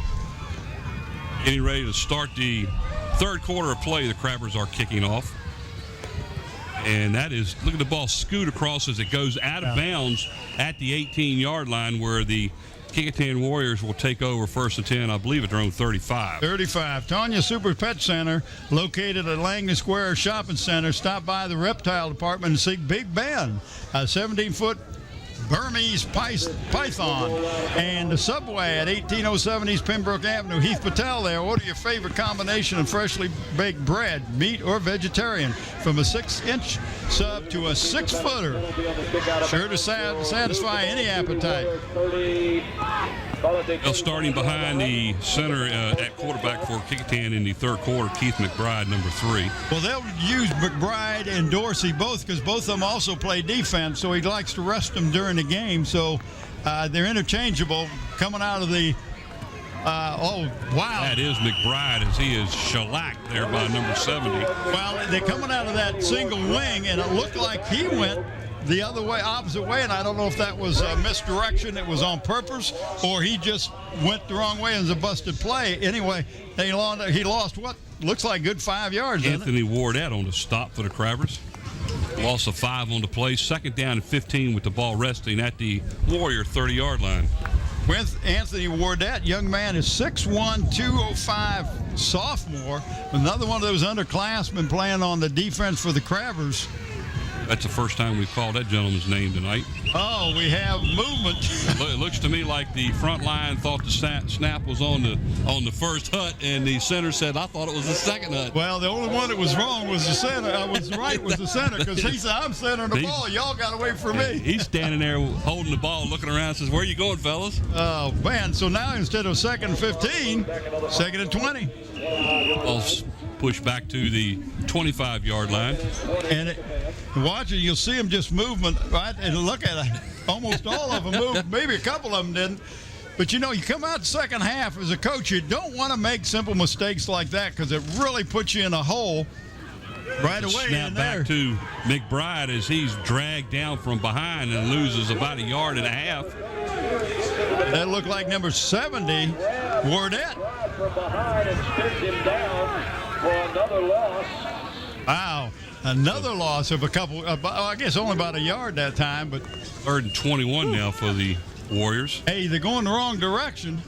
Getting ready to start the third quarter of play, the Crabbers are kicking off. And that is, look at the ball scoot across as it goes out of bounds at the 18-yard line, where the Kecoughtan Warriors will take over first and 10, I believe, at their own 35. 35. Tanya Super Pet Center, located at Langley Square Shopping Center. Stop by the reptile department and see Big Ben, a 17-foot Burmese python, and the Subway at 1807 East Pembroke Avenue. Heath Patel there. Order your favorite combination of freshly baked bread, meat or vegetarian, from a 6-inch sub to a 6-footer. Sure to satisfy any appetite. Well, starting behind the center at quarterback for Kecoughtan in the third quarter, Keith McBride, number 3. Well, they'll use McBride and Dorsey both, because both of them also play defense, so he likes to rest them during the game. So they're interchangeable coming out of the oh, wow. That is McBride, as he is shellacked there by number 70. Well, they're coming out of that single wing, and it looked like he went the other way, opposite way, and I don't know if that was a misdirection, it was on purpose, or he just went the wrong way and was a busted play. Anyway, he lost what looks like good 5 yards. Anthony Wardette on the stop for the Crabbers. Loss of 5 on the play. Second down and 15 with the ball resting at the Warrior 30-yard line. With Anthony Wardette, young man is 6'1", 205 sophomore. Another one of those underclassmen playing on the defense for the Crabbers. That's the first time we've called that gentleman's name tonight. Oh, we have movement. It looks to me like the front line thought the snap was on the first hut, and the center said, I thought it was the second hut. Well, the only one that was wrong was the center. I was right was the center, because he said, I'm centering the ball. Y'all got to wait for me. He's standing there holding the ball, looking around, and says, where you going, fellas? Oh, man. So now instead of second and 15, second and 20. Ball's pushed back to the 25-yard line. And watch it, you'll see him just movement, right? And look at it. Almost all of them moved. Maybe a couple of them didn't. But, you come out the second half as a coach, you don't want to make simple mistakes like that, because it really puts you in a hole right away. Snap back to McBride as he's dragged down from behind and loses about 1.5 yards. That looked like number 70, Wardette. From behind and spins him down for another loss. Wow. Another loss of a couple, I guess only about 1 yard that time, but 3rd and 21 now for the Warriors. Hey, they're going the wrong direction.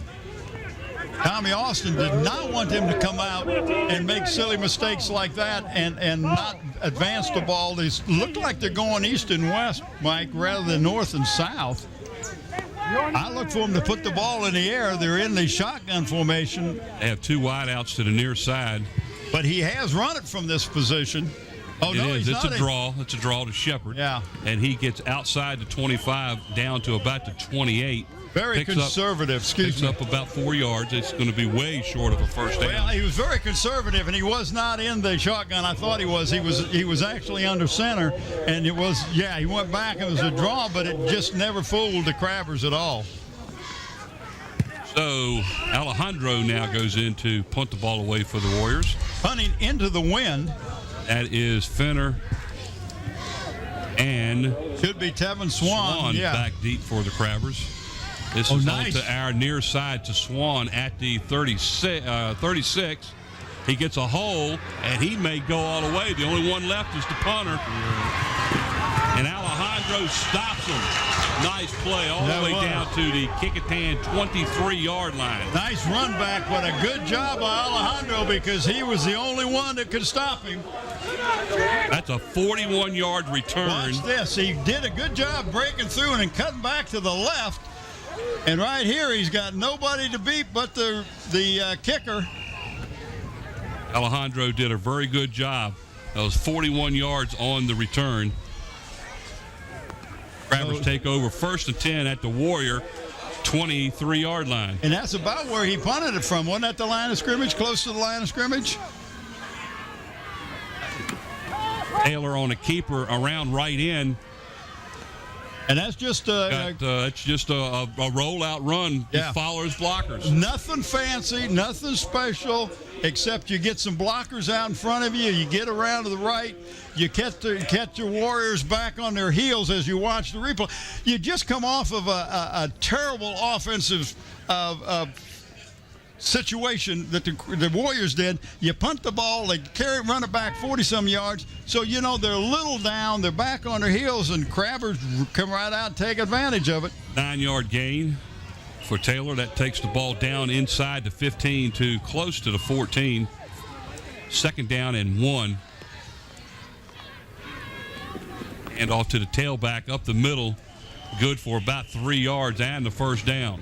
Tommy Austin did not want them to come out and make silly mistakes like that and not advance the ball. They look like they're going east and west, Mike, rather than north and south. I look for them to put the ball in the air. They're in the shotgun formation. They have 2 wideouts to the near side. But he has run it from this position. Oh, no, it is. It's a draw. It's a draw to Shepherd. Yeah. And he gets outside the 25 down to about the 28. Very conservative. Picks up about 4 yards. It's going to be way short of a first down. Well, he was very conservative, and he was not in the shotgun. I thought he was. He was actually under center, and it was. Yeah, he went back. It was a draw, but it just never fooled the Crabbers at all. So Alejandro now goes in to punt the ball away for the Warriors. Punting into the wind. That is Fenner and should be Tevin Swan. Yeah. Back deep for the Crabbers. This is nice. On to our near side to Swan at the 36. He gets a hole, and he may go all the way. The only one left is the punter. And Alejandro stops him. Nice play all the way down to the Kecoughtan 23-yard line. Nice run back, but a good job by Alejandro because he was the only one that could stop him. That's a 41-yard return. Watch this. He did a good job breaking through and cutting back to the left. And right here, he's got nobody to beat but the kicker. Alejandro did a very good job. That was 41 yards on the return. Crabbers take over 1st and 10 at the Warrior 23-yard line. And that's about where he punted it from. Wasn't that the line of scrimmage, close to the line of scrimmage? Taylor on a keeper around right in. And that's just it's just a rollout run. Yeah. Follows blockers. Nothing fancy, nothing special, except you get some blockers out in front of you. You get around to the right. You catch your Warriors back on their heels as you watch the replay. You just come off of a terrible offensive situation that the Warriors did. You punt the ball, they run it back 40-some yards. So, they're a little down. They're back on their heels, and Crabbers come right out and take advantage of it. 9-yard gain for Taylor. That takes the ball down inside the 15 to close to the 14. 2nd down and 1. And off to the tailback up the middle. Good for about 3 yards and the first down.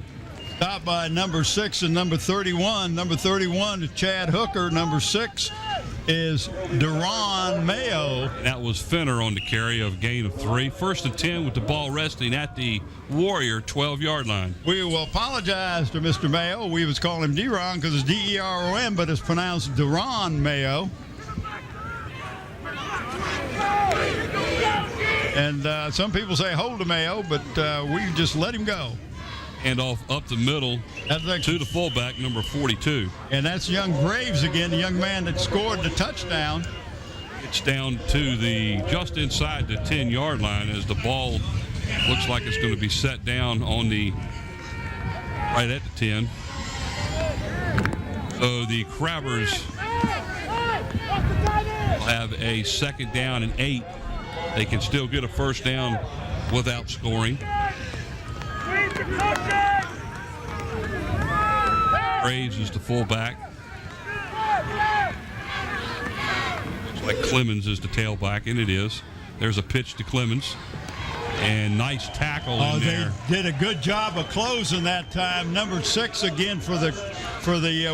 Stopped by number 6 and number 31. Number 31 is Chad Hooker. Number 6 is Deron Mayo. That was Fenner on the carry of gain of 3. 1st and 10 with the ball resting at the Warrior 12-yard line. We will apologize to Mr. Mayo. We was calling him Deron because it's D-E-R-O-N, but it's pronounced Deron Mayo. And some people say hold the Mayo, but we just let him go. And off up the middle to the fullback, number 42. And that's young Graves again, the young man that scored the touchdown. It's down to just inside the 10-yard line as the ball looks like it's going to be set down on right at the 10. So the Crabbers will have a 2nd down and 8. They can still get a first down without scoring. Graves is the fullback. Looks like Clemens is the tailback, and it is. There's a pitch to Clemens. And nice tackle in there. They did a good job of closing that time. Number 6 again for the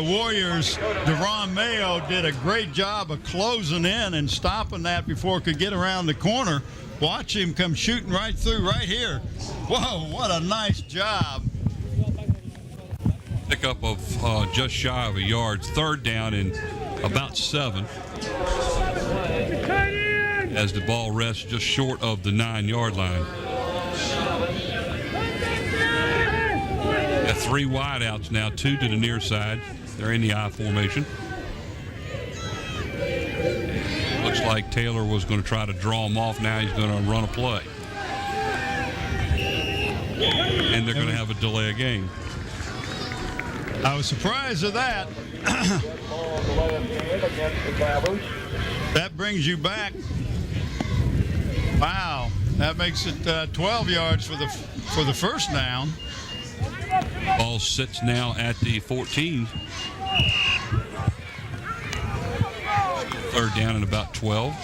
Warriors. Deron Mayo did a great job of closing in and stopping that before it could get around the corner. Watch him come shooting right through right here. Whoa, what a nice job. Pickup of just shy of a yard. 3rd down and about 7. As the ball rests just short of the 9-yard line. Got 3 wideouts now, 2 to the near side. They're in the I formation. Looks like Taylor was going to try to draw him off. Now he's going to run a play. And they're going to have a delay of game. I was surprised at that. That brings you back. Wow, that makes it 12 yards for the first down. Ball sits now at the 14. 3rd down and about 12.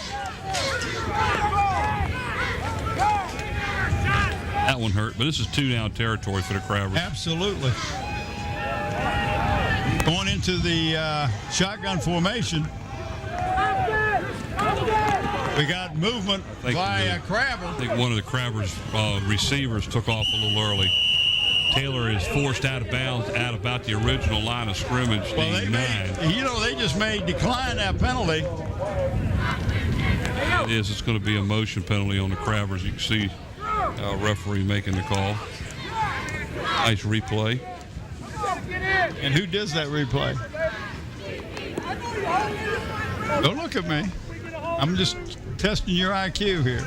That one hurt, but this is 2-down territory for the Crabbers. Absolutely. Going into the shotgun formation. We got movement by Crabber. I think one of the Crabbers receivers took off a little early. Taylor is forced out of bounds at about the original line of scrimmage, Well, the 9. they just may decline that penalty. It is. It's going to be a motion penalty on the Crabbers. You can see referee making the call. Nice replay. And who does that replay? Don't look at me. I'm just testing your IQ here.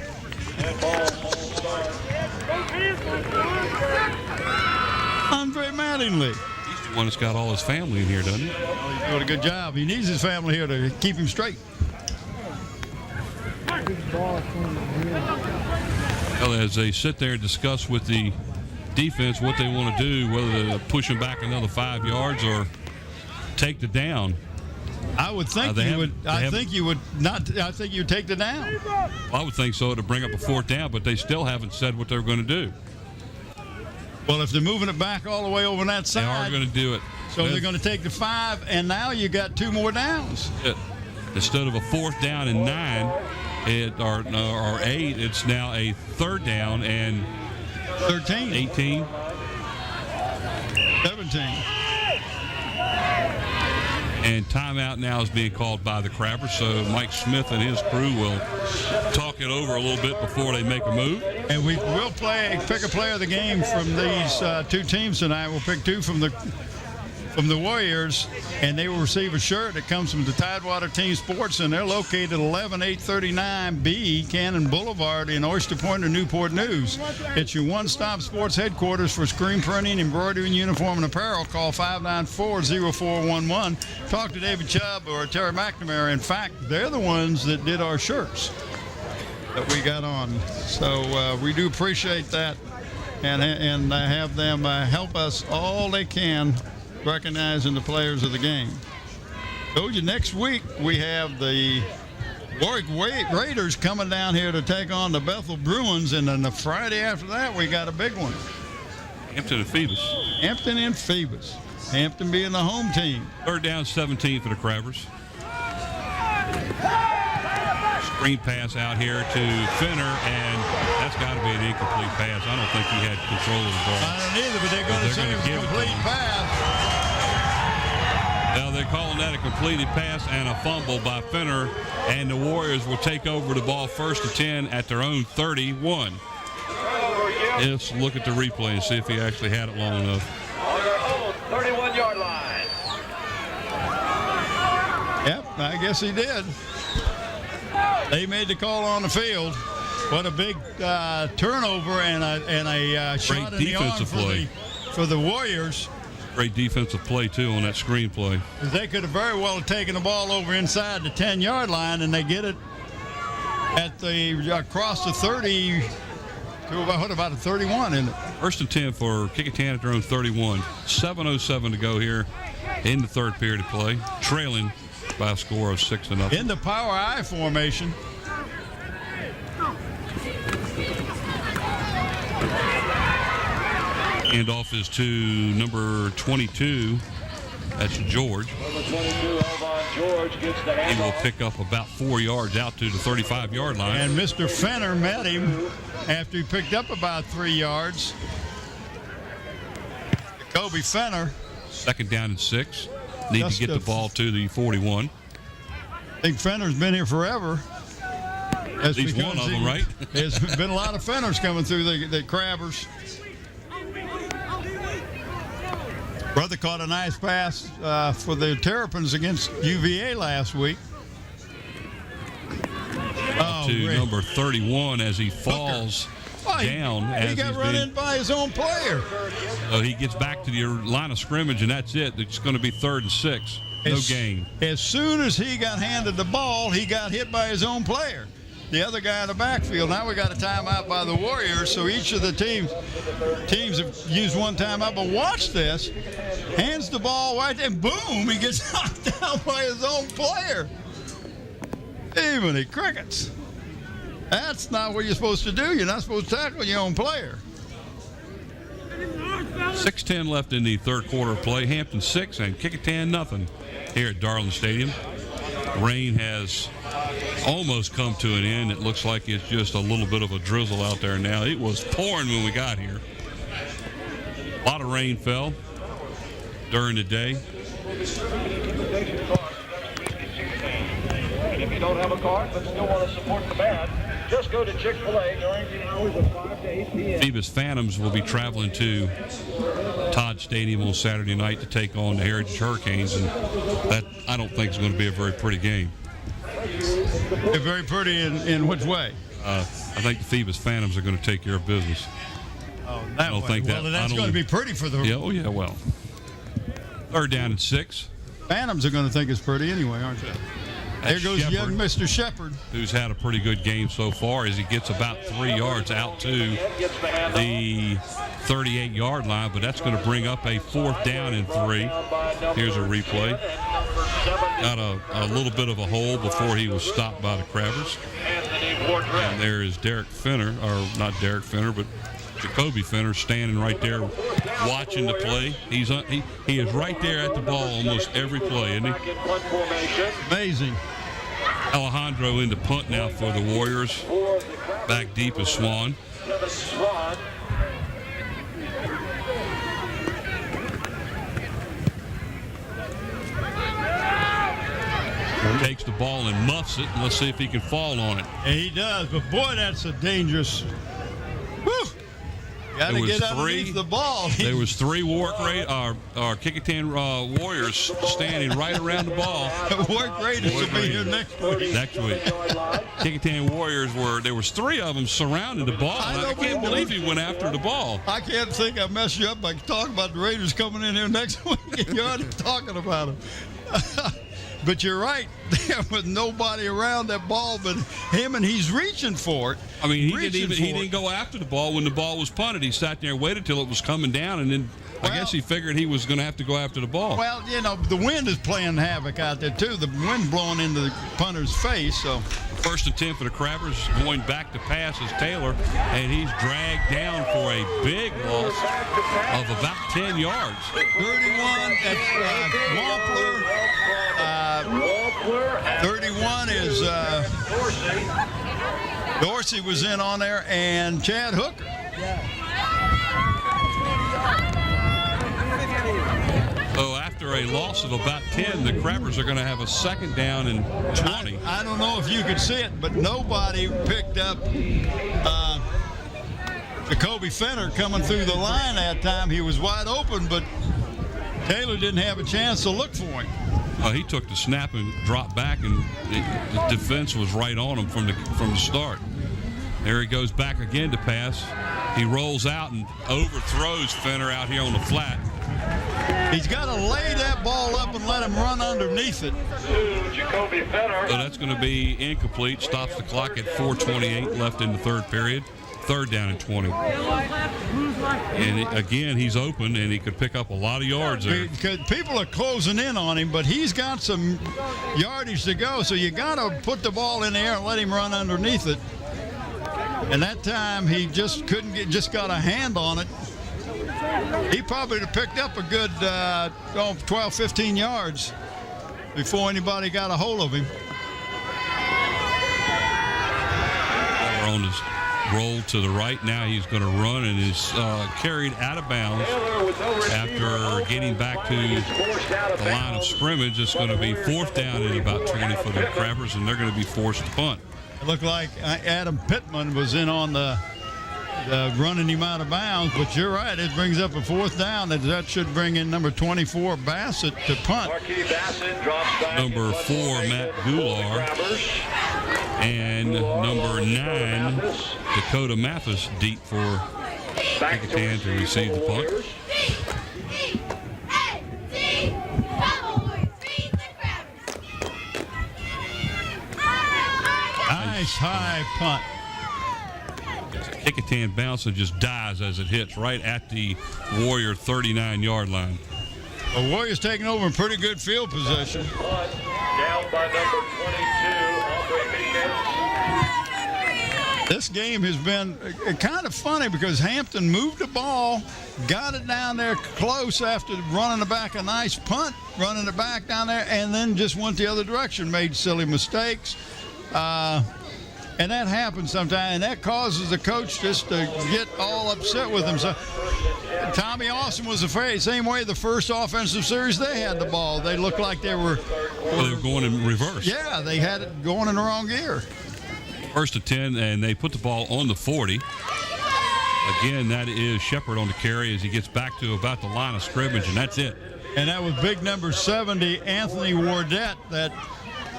Andre Mattingly. He's the one that's got all his family in here, doesn't he? He's doing a good job. He needs his family here to keep him straight. Well, as they sit there and discuss with the defense what they want to do, whether to push them back another 5 yards or take the down. I would think you would. I think you would not. I think you'd take the down. Well, I would think so to bring up a 4th down, but they still haven't said what they're going to do. Well, if they're moving it back all the way over on that side, They are going to do it. so they're going to take the 5, and now you got 2 more downs. Instead of a 4th down and 9, or 8, it's now a 3rd down and 13, 18. 17. And timeout now is being called by the Crabbers, so Mike Smith and his crew will talk it over a little bit before they make a move. And we will pick a player of the game from these 2 teams tonight. We'll pick 2 from the Warriors, and they will receive a shirt that comes from the Tidewater Team Sports, and they're located 11839B Cannon Boulevard in Oyster Point or Newport News. It's your one-stop sports headquarters for screen printing, embroidery, uniform, and apparel. Call 594-0411. Talk to David Chubb or Terry McNamara. In fact, they're the ones that did our shirts that we got on. So we do appreciate that, and have them help us all they can, recognizing the players of the game. Told you next week we have the Warwick Raiders coming down here to take on the Bethel Bruins, and then the Friday after that we got a big one. Hampton and Phoebus. Hampton and Phoebus. Hampton being the home team. 3rd down, 17 for the Crabbers. Screen pass out here to Fenner, and that's got to be an incomplete pass. I don't think he had control of the ball. I don't either, but they're going to say it's a complete pass. Now they're calling that a completed pass and a fumble by Fenner, and the Warriors will take over the ball 1st and 10 at their own 31. Let's look at the replay and see if he actually had it long enough. On their own 31-yard line. Yep, I guess he did. They made the call on the field. What a big turnover and a shot in the arm for the Warriors. Great defensive play, too, on that screen play. They could have very well taken the ball over inside the 10-yard line, and they get it at across the 30 to about a 31, isn't it? 1st and 10 for Kecoughtan at their own 31. 7:07 to go here in the 3rd period of play, trailing by a score of 6-0. In the power I formation. Handoff is to number 22. That's George. Number 22, Elvon George gets the handoff. He will pick up about 4 yards out to the 35-yard line. And Mr. Fenner met him after he picked up about 3 yards. Kobe Fenner. 2nd down and 6. Need to get the ball to the 41. I think Fenner's been here forever. At least one of them, right? There's been a lot of Fenners coming through the Crabbers. Brother caught a nice pass for the Terrapins against UVA last week. To number 31 as he falls down. He got run in by his own player. So he gets back to the line of scrimmage, and that's it. It's going to be 3rd and 6. No gain. As soon as he got handed the ball, he got hit by his own player. The other guy in the backfield. Now we got a timeout by the Warriors, so each of the teams have used one timeout. But watch this. Hands the ball right there, and boom, he gets knocked down by his own player. Even crickets. That's not what you're supposed to do. You're not supposed to tackle your own player. 6:10 left in the 3rd quarter of play. Hampton 6 and Kecoughtan nothing here at Darling Stadium. Rain has almost come to an end. It looks like it's just a little bit of a drizzle out there now. It was pouring when we got here. A lot rain fell during the day. And if you don't have a card but still want to support the band, just go to Chick-fil-A during the hours of 5 to 8 p.m. Phoebus Phantoms will be traveling to Todd Stadium on Saturday night to take on the Heritage Hurricanes, and that I don't think is going to be a very pretty game. Very pretty in which way? I think the Phoebus Phantoms are going to take care of business. Oh, I don't think that. Well, that's I going to don't- be pretty for the Yeah, oh yeah, well. 3rd down and 6. Phantoms are going to think it's pretty anyway, aren't they? There That's goes Shepard, young Mr. Shepard. who's had a pretty good game so far as he gets about 3 yards out to the 38-yard line, but that's going to bring up a 4th down and 3. Here's a replay. Got a little bit of a hole before he was stopped by the Crabbers. And there is Derek Fenner, or not Derek Fenner, but Jacoby Fenner standing right there watching the play. He is right there at the ball almost every play, isn't he? Amazing. Alejandro in the punt now for the Warriors. Back deep is Swan. Takes the ball and muffs it, and let's see if he can fall on it. And he does, but boy, that's a dangerous. Woo! Got to There was get underneath the ball. There was 3 Kecoughtan Warriors standing right around the ball. Work Raiders will be here next week. Next week, Kecoughtan Warriors there was 3 of them surrounding the ball. I can't believe he went after the ball. I can't think I messed you up by talking about the Raiders coming in here next week, and you're already talking about them. But you're right. There was nobody around that ball but him, and he's reaching for it. I mean, he didn't go after the ball when the ball was punted. He sat there and waited till it was coming down, and then I guess he figured he was going to have to go after the ball. Well, you know, the wind is playing havoc out there, too. The wind blowing into the punter's face, so. 1st and 10 for the Crabbers. Going back to pass is Taylor, and he's dragged down for a big loss of about 10 yards. 31, that's Wampler. 31 is Dorsey was in on there, and Chad Hooker. So after a loss of about 10, the Crabbers are going to have a 2nd down and 20. I don't know if you could see it, but nobody picked up Jacoby Fenner coming through the line that time. He was wide open, but Taylor didn't have a chance to look for him. He took the snap and dropped back, and the defense was right on him from the start. There he goes back again to pass. He rolls out and overthrows Fenner out here on the flat. He's got to lay that ball up and let him run underneath it. So that's going to be incomplete. Stops the clock at 4:28 left in the 3rd period. 3rd down and 20. And again, he's open, and he could pick up a lot of yards there. Because people are closing in on him, but he's got some yardage to go, so you got to put the ball in the air and let him run underneath it. And that time, he just just got a hand on it. He probably would have picked up a good 12, 15 yards before anybody got a hold of him. On his roll to the right. Now he's going to run and is carried out of bounds after getting back to the line of scrimmage. It's going to be 4th down and about 20 for the Crabbers, and they're going to be forced to punt. It looked like Adam Pittman was in on the running him out of bounds, but you're right. It brings up a 4th down. That should bring in number 24 Bassett to punt. Number 4 Matt Goulart and number 9 Dakota Mathis deep for Kecoughtan to receive the punt. Nice high punt. Kecoughtan bounce and just dies as it hits right at the Warrior 39-yard line. The Warriors taking over in pretty good field position. Down by number 22, This game has been kind of funny because Hampton moved the ball, got it down there close after running it back a nice punt, running it back down there, and then just went the other direction, made silly mistakes. And that happens sometimes, and that causes the coach just to get all upset with himself. Tommy Austin was afraid. Same way the first offensive series they had the ball. They looked like they were going in reverse. Yeah, they had it going in the wrong gear. First and 10, and they put the ball on the 40. Again, that is Shepard on the carry as he gets back to about the line of scrimmage, and that's it. And that was big number 70, Anthony Wardette, that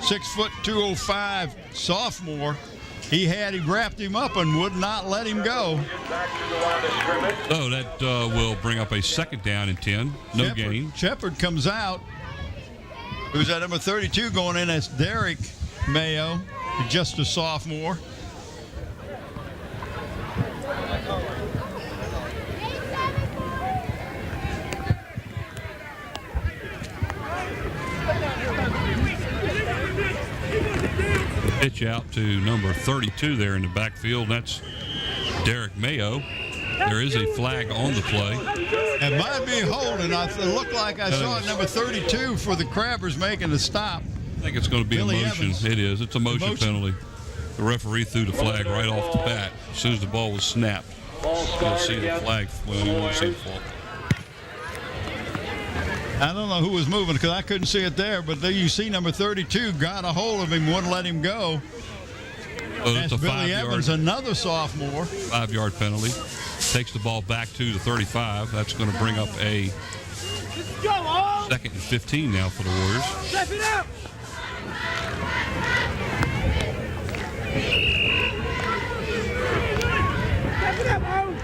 6'205" sophomore. He wrapped him up and would not let him go. So that will bring up a second down and 10. No gain. Shepard comes out. Who's at number 32 going in? That's Derek Mayo, just a sophomore. Pitch out to number 32 there in the backfield. That's Derek Mayo. There is a flag on the play. It might be holding. It looked like I saw it, number 32 for the Crabbers making the stop. I think it's going to be Billy a motion. Evans. It is. It's a motion penalty. The referee threw the flag right off the bat as soon as the ball was snapped. You'll see the flag. Well, you won't see the flag. I don't know who was moving because I couldn't see it there, but there you see number 32 got a hold of him, wouldn't let him go. So That's it's a Billy Evans, another sophomore. 5-yard penalty. Takes the ball back to the 35. That's going to bring up a second and 15 now for the Warriors. Step it up. Step it up, Owen.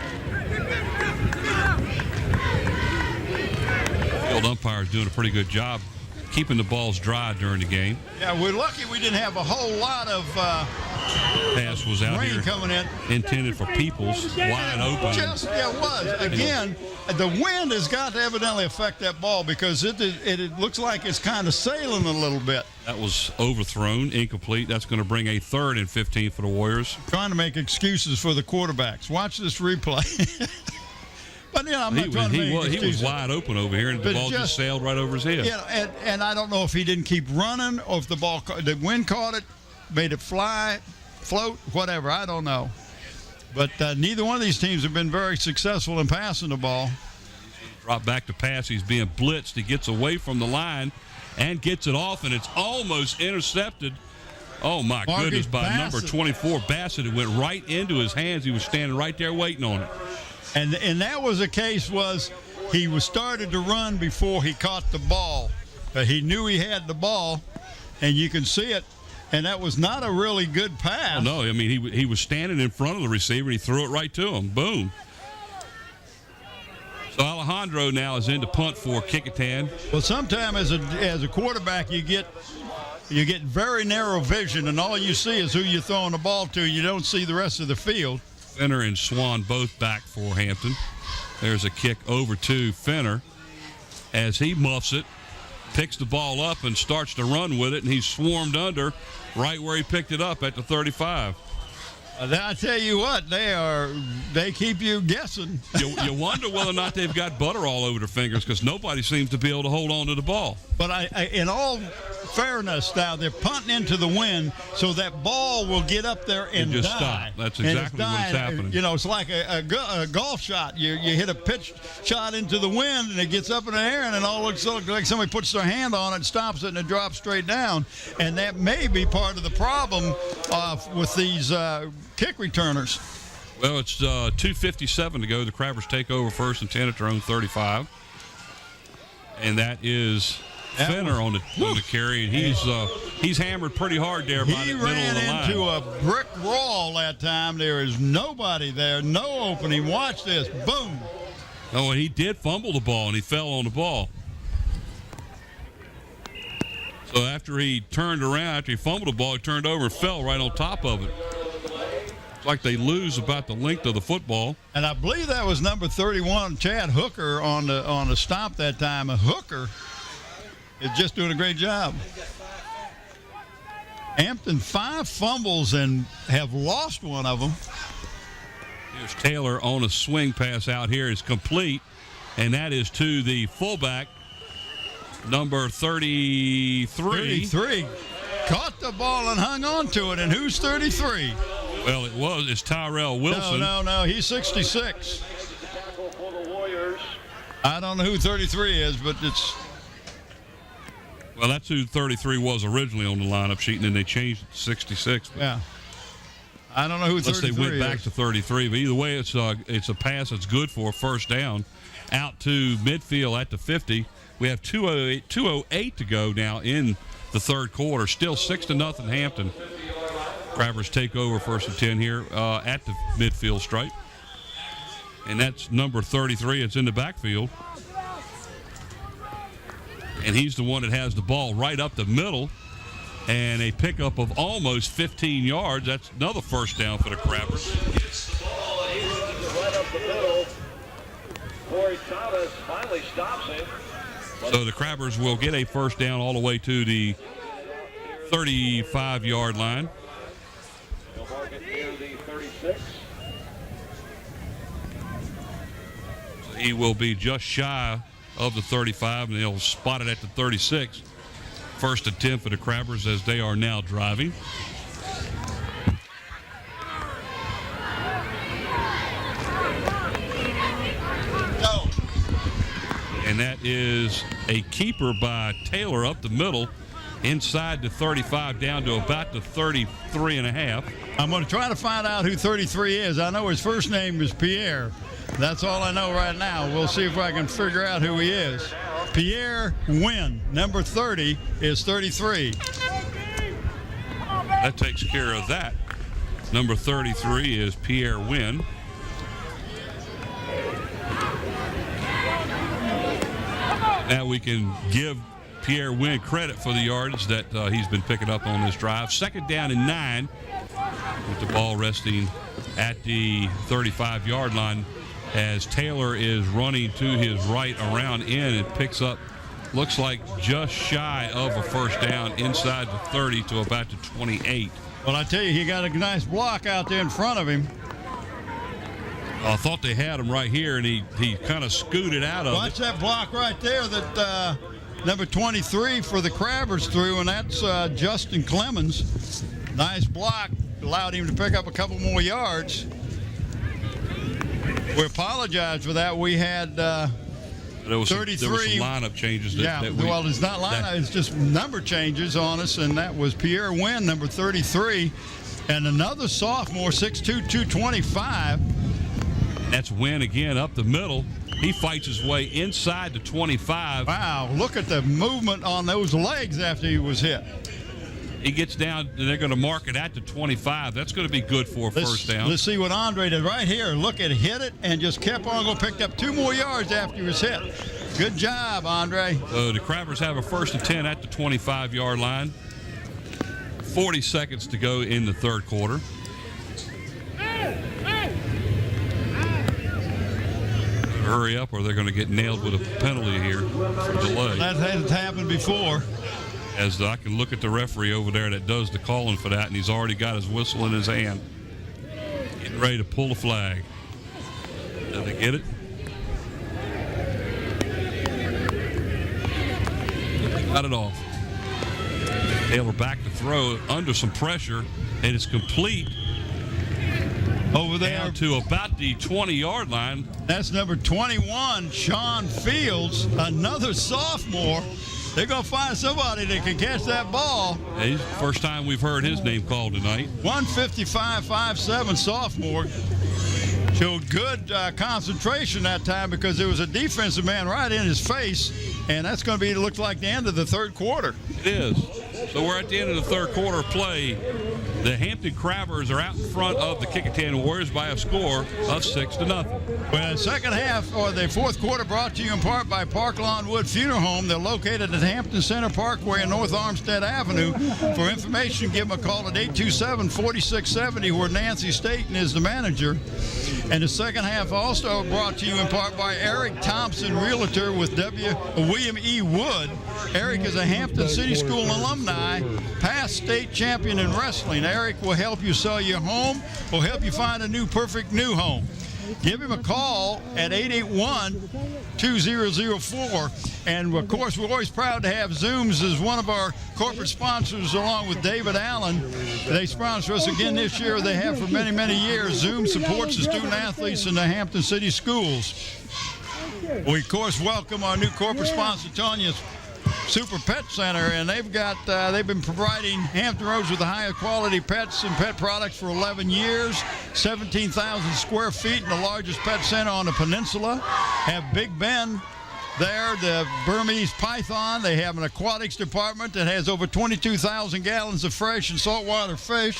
Field umpire is doing a pretty good job keeping the balls dry during the game. Yeah, we're lucky we didn't have a whole lot of Pass was out rain here coming in. intended for Peoples, wide open. It was. Again, the wind has got to evidently affect that ball because it looks like it's kind of sailing a little bit. That was overthrown, incomplete. That's going to bring a 3rd and 15 for the Warriors. Trying to make excuses for the quarterbacks. Watch this replay. But I'm not trying to make excuses. He was wide open over here, and the ball just sailed right over his head. Yeah, and I don't know if he didn't keep running or if the wind caught it, made it fly, float, whatever. I don't know. But neither one of these teams have been very successful in passing the ball. Drop back to pass. He's being blitzed. He gets away from the line and gets it off, and it's almost intercepted. Oh, my goodness, by Bassett. number 24, Bassett. It went right into his hands. He was standing right there waiting on it. And that was a case he was started to run before he caught the ball. He knew he had the ball, and you can see it. And that was not a really good pass. Oh, no, I mean, he was standing in front of the receiver, and he threw it right to him. Boom. So Alejandro now is in to punt for Kecoughtan. Well, sometimes as a quarterback, you get very narrow vision, and all you see is who you're throwing the ball to. You don't see the rest of the field. Fenner and Swan both back for Hampton. There's a kick over to Fenner as he muffs it, picks the ball up and starts to run with it, and he's swarmed under right where he picked it up at the 35. I tell you what, they keep you guessing. You wonder whether or not they've got butter all over their fingers because nobody seems to be able to hold on to the ball. But in all fairness, now they're punting into the wind, so that ball will get up there and just die. stop. That's exactly what's happening. You know, it's like a golf shot. You hit a pitch shot into the wind, and it gets up in the air, and it all looks like somebody puts their hand on it, stops it, and it drops straight down. And that may be part of the problem with these kick returners. Well, it's 2:57 to go. The Crabbers take over 1st and 10 at their own 35. And that is Fenner on the carry, and he's hammered pretty hard there by the middle of the line. He ran into a brick wall that time. There is nobody there, no opening. Watch this, boom. Oh, and he did fumble the ball, and he fell on the ball. So after he turned around, after he fumbled the ball, he turned over and fell right on top of it. It's like they lose about the length of the football. And I believe that was number 31, Chad Hooker, on the stop that time. Hooker is just doing a great job. Hampton 5 fumbles and have lost one of them. Here's Taylor on a swing pass out here. Is complete, and that is to the fullback, number 33. 33. Caught the ball and hung on to it. And who's 33? Well, it's Tyrell Wilson. No, he's 66. For the Warriors, I don't know who 33 is, but it's. Well, that's who 33 was originally on the lineup sheet, and then they changed it to 66. Yeah. I don't know who 33 is. Unless they went back to 33. But either way, it's a pass that's good for a first down out to midfield at the 50. We have 2:08 to go now in the third quarter. Still 6-0 Hampton. Crabbers take over 1st and 10 here at the midfield stripe. And that's number 33. It's in the backfield. And he's the one that has the ball right up the middle. And a pickup of almost 15 yards. That's another first down for the Crabbers. Gets the ball, and he runs it right up the middle. Corey Thomas finally stops him. So the Crabbers will get a first down all the way to the 35-yard line. He'll mark it near the 36. So he will be just shy of the 35, and they'll spot it at the 36. 1st and 10 for the Crabbers as they are now driving. And that is a keeper by Taylor up the middle, inside the 35 down to about the 33 and a half. I'm going to try to find out who 33 is. I know his first name is Pierre. That's all I know right now. We'll see if I can figure out who he is. Pierre Wynn, number 30, is 33. That takes care of that. Number 33 is Pierre Wynn. Now we can give Pierre Wynn credit for the yards that he's been picking up on this drive. 2nd down and 9 with the ball resting at the 35-yard line as Taylor is running to his right around in and picks up, looks like just shy of a first down inside the 30 to about the 28. Well, I tell you, he got a nice block out there in front of him. I thought they had him right here, and he kind of scooted out of Watch it. that block right there that number 23 for the Crabbers threw, and that's Justin Clemens. Nice block, allowed him to pick up a couple more yards. We apologize for that. We had 33. There was some lineup changes. Well, it's not lineup. It's just number changes on us, and that was Pierre Wynn, number 33, and another sophomore, 6'2", 225. That's Wynn again up the middle. He fights his way inside the 25. Wow, look at the movement on those legs after he was hit. He gets down, and they're going to mark it at the 25. That's going to be good for a first down. Let's see what Andre did right here. Look at hit it and just kept on going, picked up 2 more yards after he was hit. Good job, Andre. So the Crabbers have a 1st and 10 at the 25-yard line. 40 seconds to go in the third quarter. Hurry up or they're going to get nailed with a penalty here for delay. That hasn't happened before. As I can look at the referee over there that does the calling for that, and he's already got his whistle in his hand. Getting ready to pull the flag. Did they get it? Got it off. Taylor back to throw under some pressure, and it's complete. Over there down to about the 20-yard line. That's number 21, Sean Fields, another sophomore. They're going to find somebody that can catch that ball. Hey, first time we've heard his name called tonight. 155.57 sophomore. Showed good concentration that time because there was a defensive man right in his face, and that's going to be look like the end of the third quarter. It is. So we're at the end of the third quarter play. The Hampton Crabbers are out in front of the Kecoughtan Warriors by a score of 6-0. Well, the second half, or the fourth quarter, brought to you in part by Park Lawn Wood Funeral Home. They're located at Hampton Center Parkway and North Armstead Avenue. For information, give them a call at 827-4670, where Nancy Staten is the manager. And the second half also brought to you in part by Eric Thompson, Realtor with William E. Wood. Eric is a Hampton City School alumni, past state champion in wrestling. Eric will help you sell your home, will help you find a perfect new home. Give him a call at 881-2004. And, of course, we're always proud to have Zooms as one of our corporate sponsors, along with David Allen. They sponsor us again this year. They have for many, many years. Zoom supports the student athletes in the Hampton City schools. We, of course, welcome our new corporate sponsor, Tanya's Super Pet Center, and they've been providing Hampton Roads with the highest quality pets and pet products for 11 years. 17,000 square feet and the largest pet center on the peninsula. Have Big Ben there, the Burmese python. They have an aquatics department that has over 22,000 gallons of fresh and saltwater fish.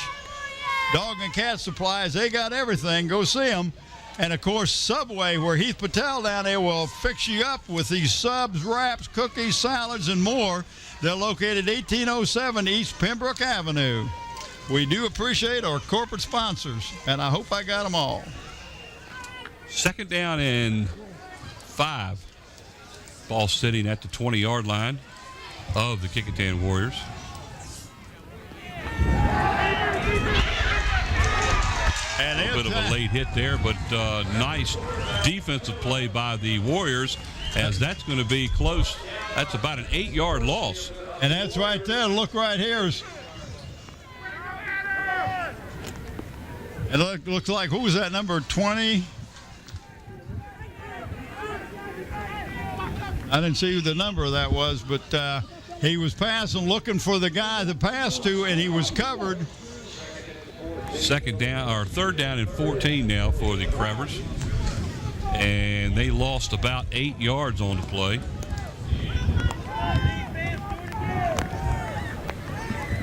Dog and cat supplies, they got everything. Go see them. And, of course, Subway, where Heath Patel down there will fix you up with these subs, wraps, cookies, salads, and more. They're located 1807 East Pembroke Avenue. We do appreciate our corporate sponsors, and I hope I got them all. Second down and 5. Ball sitting at the 20-yard line of the Kecoughtan Warriors. And a bit of a late hit there, but nice defensive play by the Warriors, as that's going to be close. That's about an 8-yard loss. And that's right there. Look right here. It looks like, who was that, number 20? I didn't see who the number of that was, but he was passing, looking for the guy to pass to, and he was covered. Third down and 14 now for the Crabbers. And they lost about 8 yards on the play.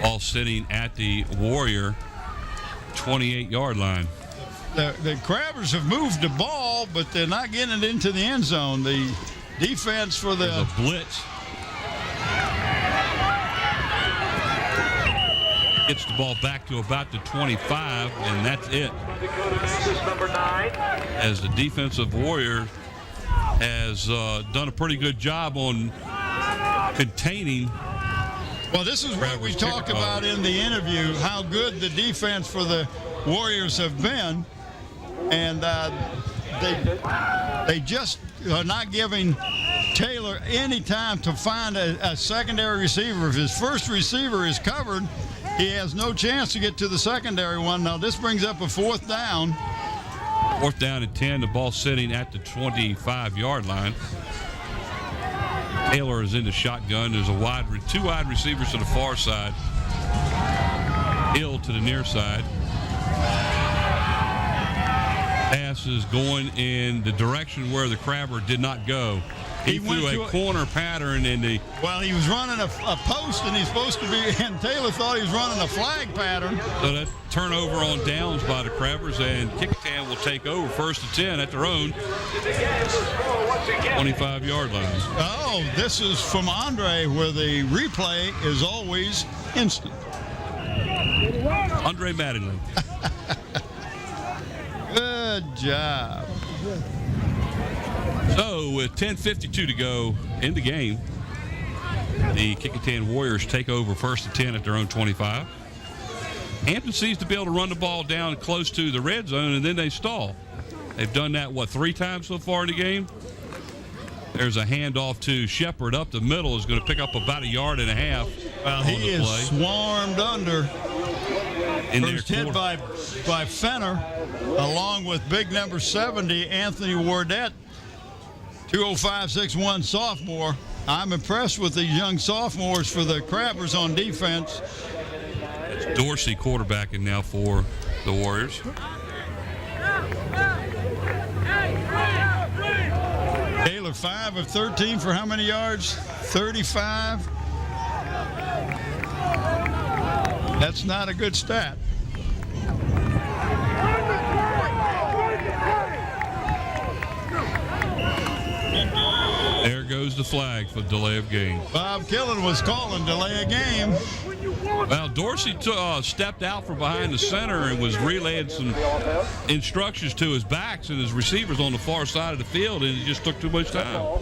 All sitting at the Warrior 28-yard line. The Crabbers have moved the ball, but they're not getting it into the end zone. The defense for the... There's a blitz. Gets the ball back to about the 25, and that's it. As the defensive Warrior has done a pretty good job on containing. Well, this is what we talk about in the interview, how good the defense for the Warriors have been. And they just are not giving Taylor any time to find a secondary receiver. If his first receiver is covered, he has no chance to get to the secondary one. Now, this brings up a fourth down. Fourth down and 10, the ball sitting at the 25-yard line. Taylor is in the shotgun. There's two wide receivers to the far side. Hill to the near side. Pass is going in the direction where the Crabber did not go. He threw a corner pattern in the... Well, he was running a post, and he's supposed to be... And Taylor thought he was running a flag pattern. So that turnover on downs by the Crabbers, and Kecoughtan will take over first and 10 at their own 25-yard line. Oh, this is from Andre, where the replay is always instant. Andre Mattingly. Good job. So with 10:52 to go in the game, the Kecoughtan Warriors take over first and 10 at their own 25. Hampton seems to be able to run the ball down close to the red zone, and then they stall. They've done that, 3 times so far in the game? There's a handoff to Shepard up the middle, is going to pick up about 1.5 yards. Well, he is swarmed under. First hit by Fenner, along with big number 70, Anthony Wardette, 205-6'1" sophomore. I'm impressed with these young sophomores for the Crabbers on defense. It's Dorsey quarterbacking now for the Warriors. Taylor 5 of 13 for how many yards? 35. That's not a good stat. There goes the flag for delay of game. Bob Killen was calling delay of game. Well, Dorsey stepped out from behind the center and was relaying some instructions to his backs and his receivers on the far side of the field, and it just took too much time.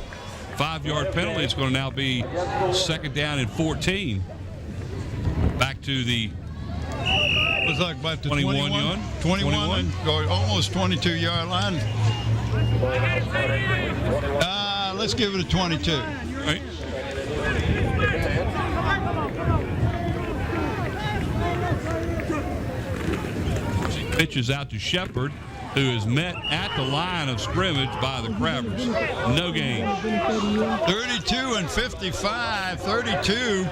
5-yard penalty. It's going to now be second down and 14. Back to the Looks like about the 21 yard. 21 and go almost 22-yard line. Let's give it a 22. Right. Pitches out to Shepard. who is met at the line of scrimmage by the Crabbers. No gain. 32 and 55. 32.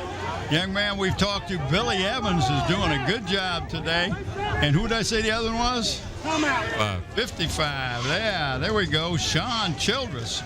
Young man we've talked to, Billy Evans, is doing a good job today. And who did I say the other one was? 55. Yeah, there we go. Sean Childress.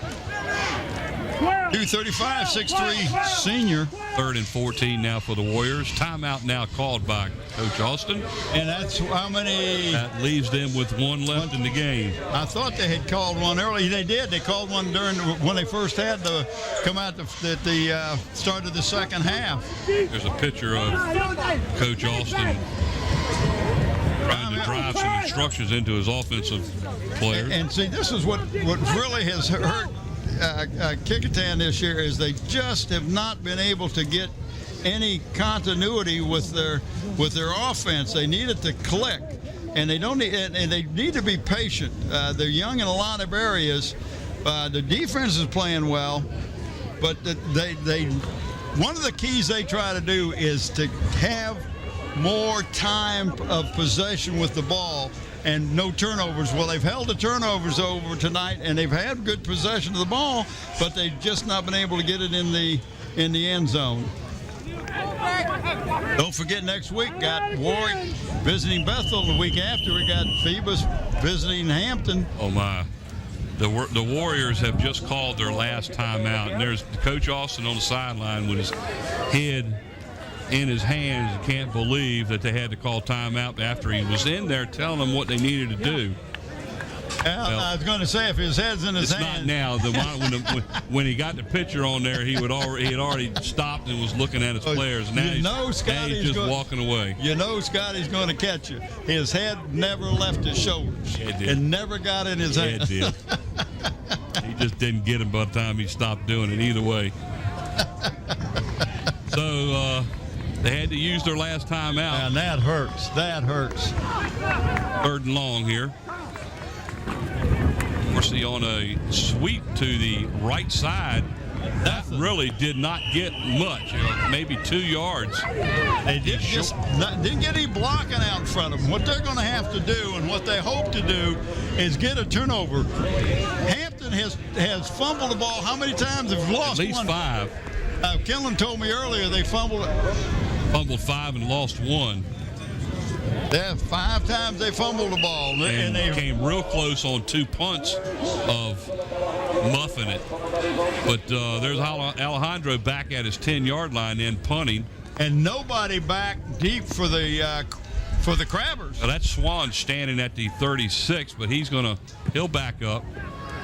235, 6'3", senior. 3rd and 14 now for the Warriors. Timeout now called by Coach Austin. And that's how many? That leaves them with one left in the game. I thought they had called one early. They did. They called one during when they first had to come out at the start of the second half. There's a picture of Coach Austin trying to drive some instructions into his offensive players. And see, this is what really has hurt Kecoughtan this year, is they just have not been able to get any continuity with their offense. They need it to click, and they don't need, and they need to be patient. They're young in a lot of areas. The defense is playing well, but they one of the keys they try to do is to have more time of possession with the ball and no turnovers. Well, they've held the turnovers over tonight, and they've had good possession of the ball, but they've just not been able to get it in the end zone. Don't forget, next week got Warwick visiting Bethel. The week after, we got Phoebus visiting Hampton. Oh my! The Warriors have just called their last timeout, and there's Coach Austin on the sideline with his head in his hands and can't believe that they had to call timeout after he was in there telling them what they needed to do. Well, I was going to say, if his head's in his hand. It's not now. When he got the picture on there, he had already stopped and was looking at his players. Now he's just walking away. You know Scotty's going to catch you. His head never left his shoulders. It did. It never got in his hand. It did. He just didn't get him by the time he stopped doing it either way. So they had to use their last timeout. And that hurts. That hurts. 3rd and long here. We're seeing on a sweep to the right side. That really did not get much, maybe 2 yards. They didn't get any blocking out in front of them. What they're going to have to do, and what they hope to do, is get a turnover. Hampton has fumbled the ball. How many times have lost? At least one? 5. Kellen told me earlier they fumbled 5 and lost 1. Yeah, 5 times they fumbled the ball. And they came real close on 2 punts of muffing it. But there's Alejandro back at his 10-yard line then punting. And nobody back deep for the Crabbers. Now that's Swan standing at the 36, but he'll back up.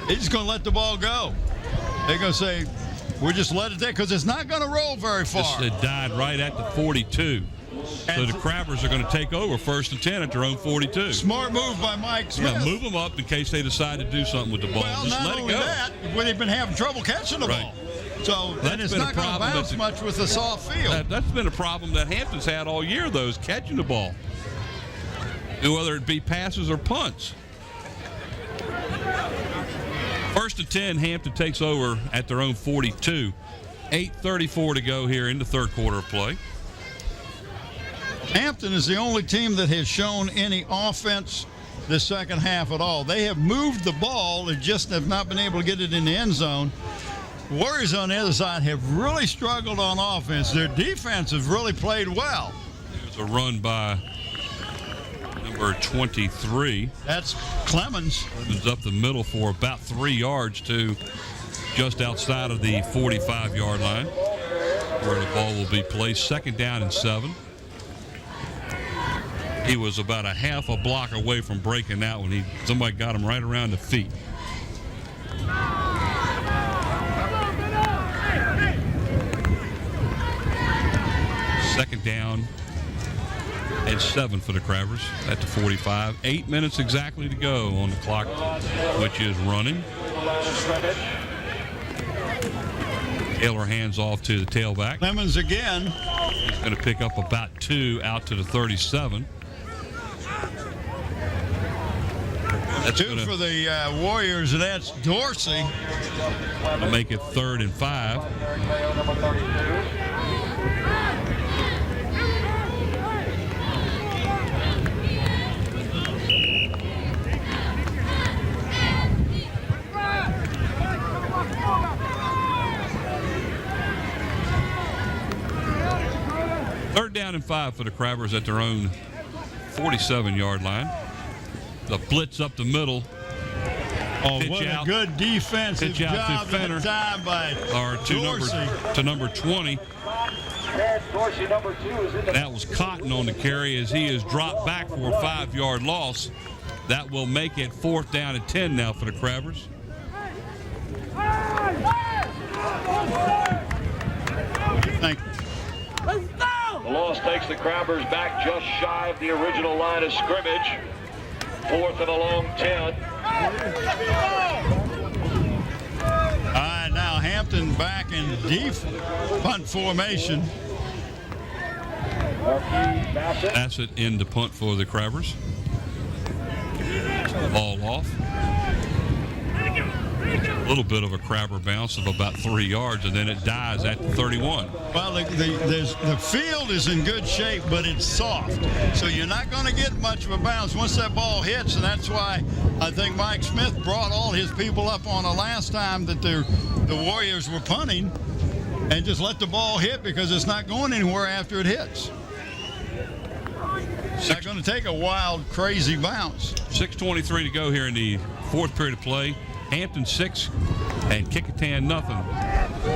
He's just going to let the ball go. They're going to say, we'll just let it there, because it's not going to roll very far. It died right at the 42. So the Crabbers are going to take over 1st and 10 at their own 42. Smart move by Mike Smith. Yeah, move them up in case they decide to do something with the ball. Well, just not let only it go. that, when they've been having trouble catching the ball. So then it's not going to bounce much with the soft field. That's been a problem that Hampton's had all year, though, is catching the ball, whether it be passes or punts. 1st and 10, Hampton takes over at their own 42. 8:34 to go here in the 3rd quarter of play. Hampton is the only team that has shown any offense this second half at all. They have moved the ball, they just have not been able to get it in the end zone. Warriors on the other side have really struggled on offense. Their defense has really played well. There's a run by number 23. That's Clemens. Clemens up the middle for about 3 yards to just outside of the 45-yard line, where the ball will be placed. 2nd down and 7. He was about a half a block away from breaking out when somebody got him right around the feet. Second down and 7 for the Crabbers at the 45. 8 minutes exactly to go on the clock, which is running. Taylor hands off to the tailback. Clemens again. He's going to pick up about 2 out to the 37. That's 2 for the Warriors, and that's Dorsey. To make it 3rd and 5. down and 5 for the Crabbers at their own 47-yard line. The blitz up the middle. Oh, pitch what out, a good defensive pitch out job to Fenner, that time by to number 20. Dorsey, number 2, is in the That was Cotton on the carry as he is dropped back for a 5-yard loss. That will make it 4th down and 10 now for the Crabbers. Thank you. The loss takes the Crabbers back just shy of the original line of scrimmage. 4th and a long 10. All right, now Hampton back in deep punt formation. Bassett in the punt for the Crabbers. Ball off. A little bit of a Crabber bounce of about 3 yards, and then it dies at the 31. Well, the field is in good shape, but it's soft. So you're not going to get much of a bounce once that ball hits, and that's why I think Mike Smith brought all his people up on the last time that the Warriors were punting and just let the ball hit because it's not going anywhere after it hits. It's not going to take a wild, crazy bounce. 6:23 to go here in the 4th period of play. Hampton 6 and Kecoughtan nothing.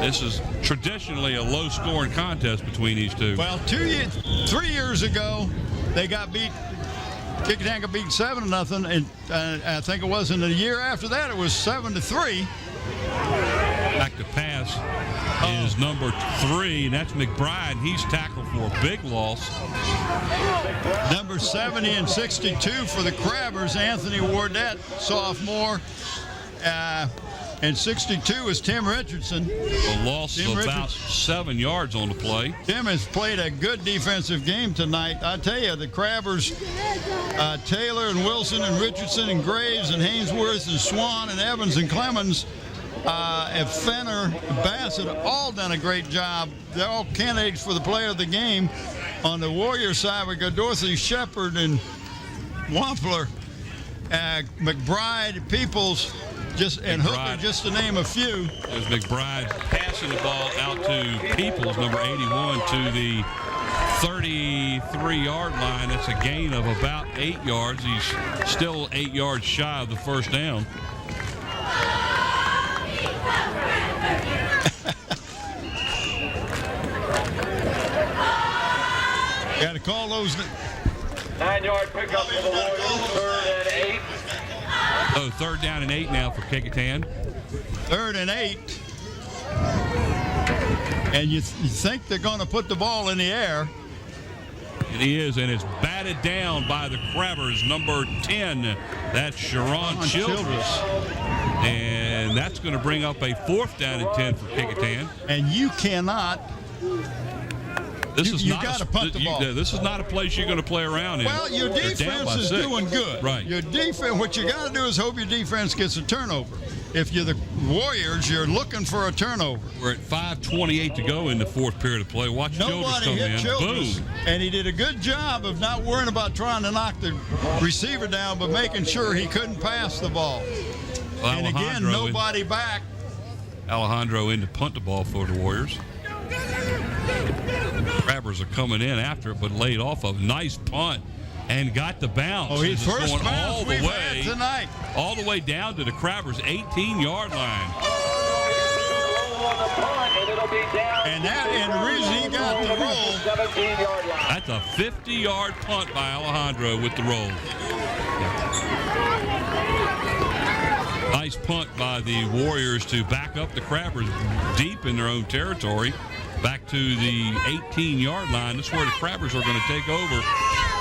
This is traditionally a low-scoring contest between these two. Well, 3 years ago, they got beat. Kecoughtan got beat 7-0, and I think it was in the year after that it was 7-3. Back to pass is number 3, and that's McBride. He's tackled for a big loss. Number 70 and 62 for the Crabbers, Anthony Wardett, sophomore. And 62 is Tim Richardson. A loss of about 7 yards on the play. Tim has played a good defensive game tonight. I tell you, the Crabbers, Taylor and Wilson and Richardson and Graves and Hainsworth and Swan and Evans and Clemens and Fenner, Bassett, all done a great job. They're all candidates for the player of the game. On the Warrior side, we got Dorothy Shepard and Wampler, McBride, Peoples, and Hooker, just to name a few. There's McBride passing the ball out to Peoples, number 81, to the 33-yard line. That's a gain of about 8 yards. He's still 8 yards shy of the first down. Got to call those. 9-yard pickup for the Warriors, 3rd and 8. Oh, 3rd down and 8 now for Kecoughtan. 3rd and 8. And you think they're going to put the ball in the air. It is, and it's batted down by the Crabbers, number 10. That's Sharon Childress. And that's going to bring up a 4th down and 10 for Kecoughtan. And you cannot. You got to punt the ball. This is not a place you're going to play around in. Well, your defense is doing good. Right. Your defense. What you got to do is hope your defense gets a turnover. If you're the Warriors, you're looking for a turnover. We're at 5:28 to go in the 4th period of play. Watch Childress come in. Childress, Boom. and he did a good job of not worrying about trying to knock the receiver down, but making sure he couldn't pass the ball. Well, and again, nobody back. Alejandro in to punt the ball for the Warriors. Crabbers are coming in after it, but laid off of. Nice punt and got the bounce. Oh, his first going bounce we've had tonight. All the way down to the Crabbers' 18-yard line. And the reason he got the roll. 17-yard line. That's a 50-yard punt by Alejandro with the roll. Nice punt by the Warriors to back up the Crabbers deep in their own territory. Back to the 18-yard line. That's where the Crabbers are going to take over.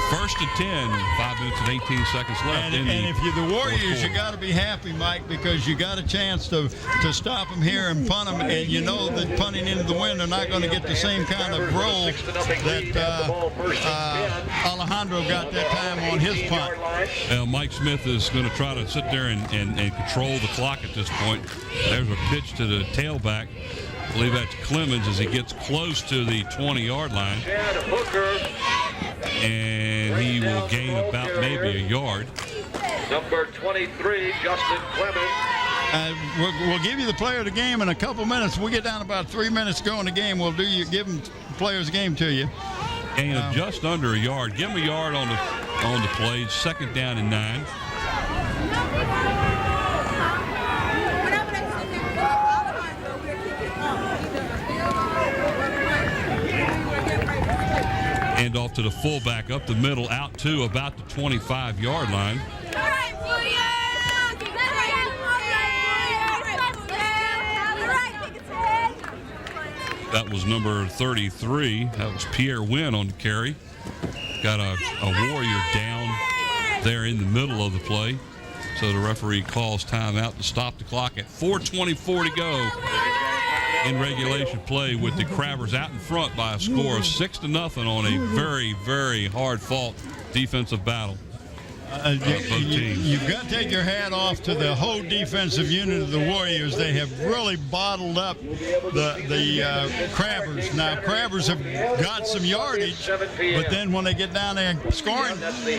1st and 10, 5 minutes and 18 seconds left. And if you're the Warriors, you got to be happy, Mike, because you got a chance to stop them here and punt them. And you know that punting into the wind, they're not going to get the same kind of roll that Alejandro got that time on his punt. Well, Mike Smith is going to try to sit there and control the clock at this point. There's a pitch to the tailback. I believe that's Clemens as he gets close to the 20-yard line. And he will gain about maybe a yard. Number 23, Justin Clemens. We'll give you the player of the game in a couple minutes. We'll get down about 3 minutes to go in the game. We'll give them players game to you. Gain of just under a yard. Give him a yard on the play. 2nd down and 9. Hand off to the fullback up the middle, out to about the 25-yard line. That was number 33. That was Pierre Wynn on the carry. Got a Warrior down there in the middle of the play. So the referee calls timeout to stop the clock at 4:24 to go in regulation play, with the Crabbers out in front by a score of 6-0 on a very, very hard-fought defensive battle. You've got to take your hat off to the whole defensive unit of the Warriors. They have really bottled up the Crabbers. Now, Crabbers have got some yardage, but then when they get down there in scoring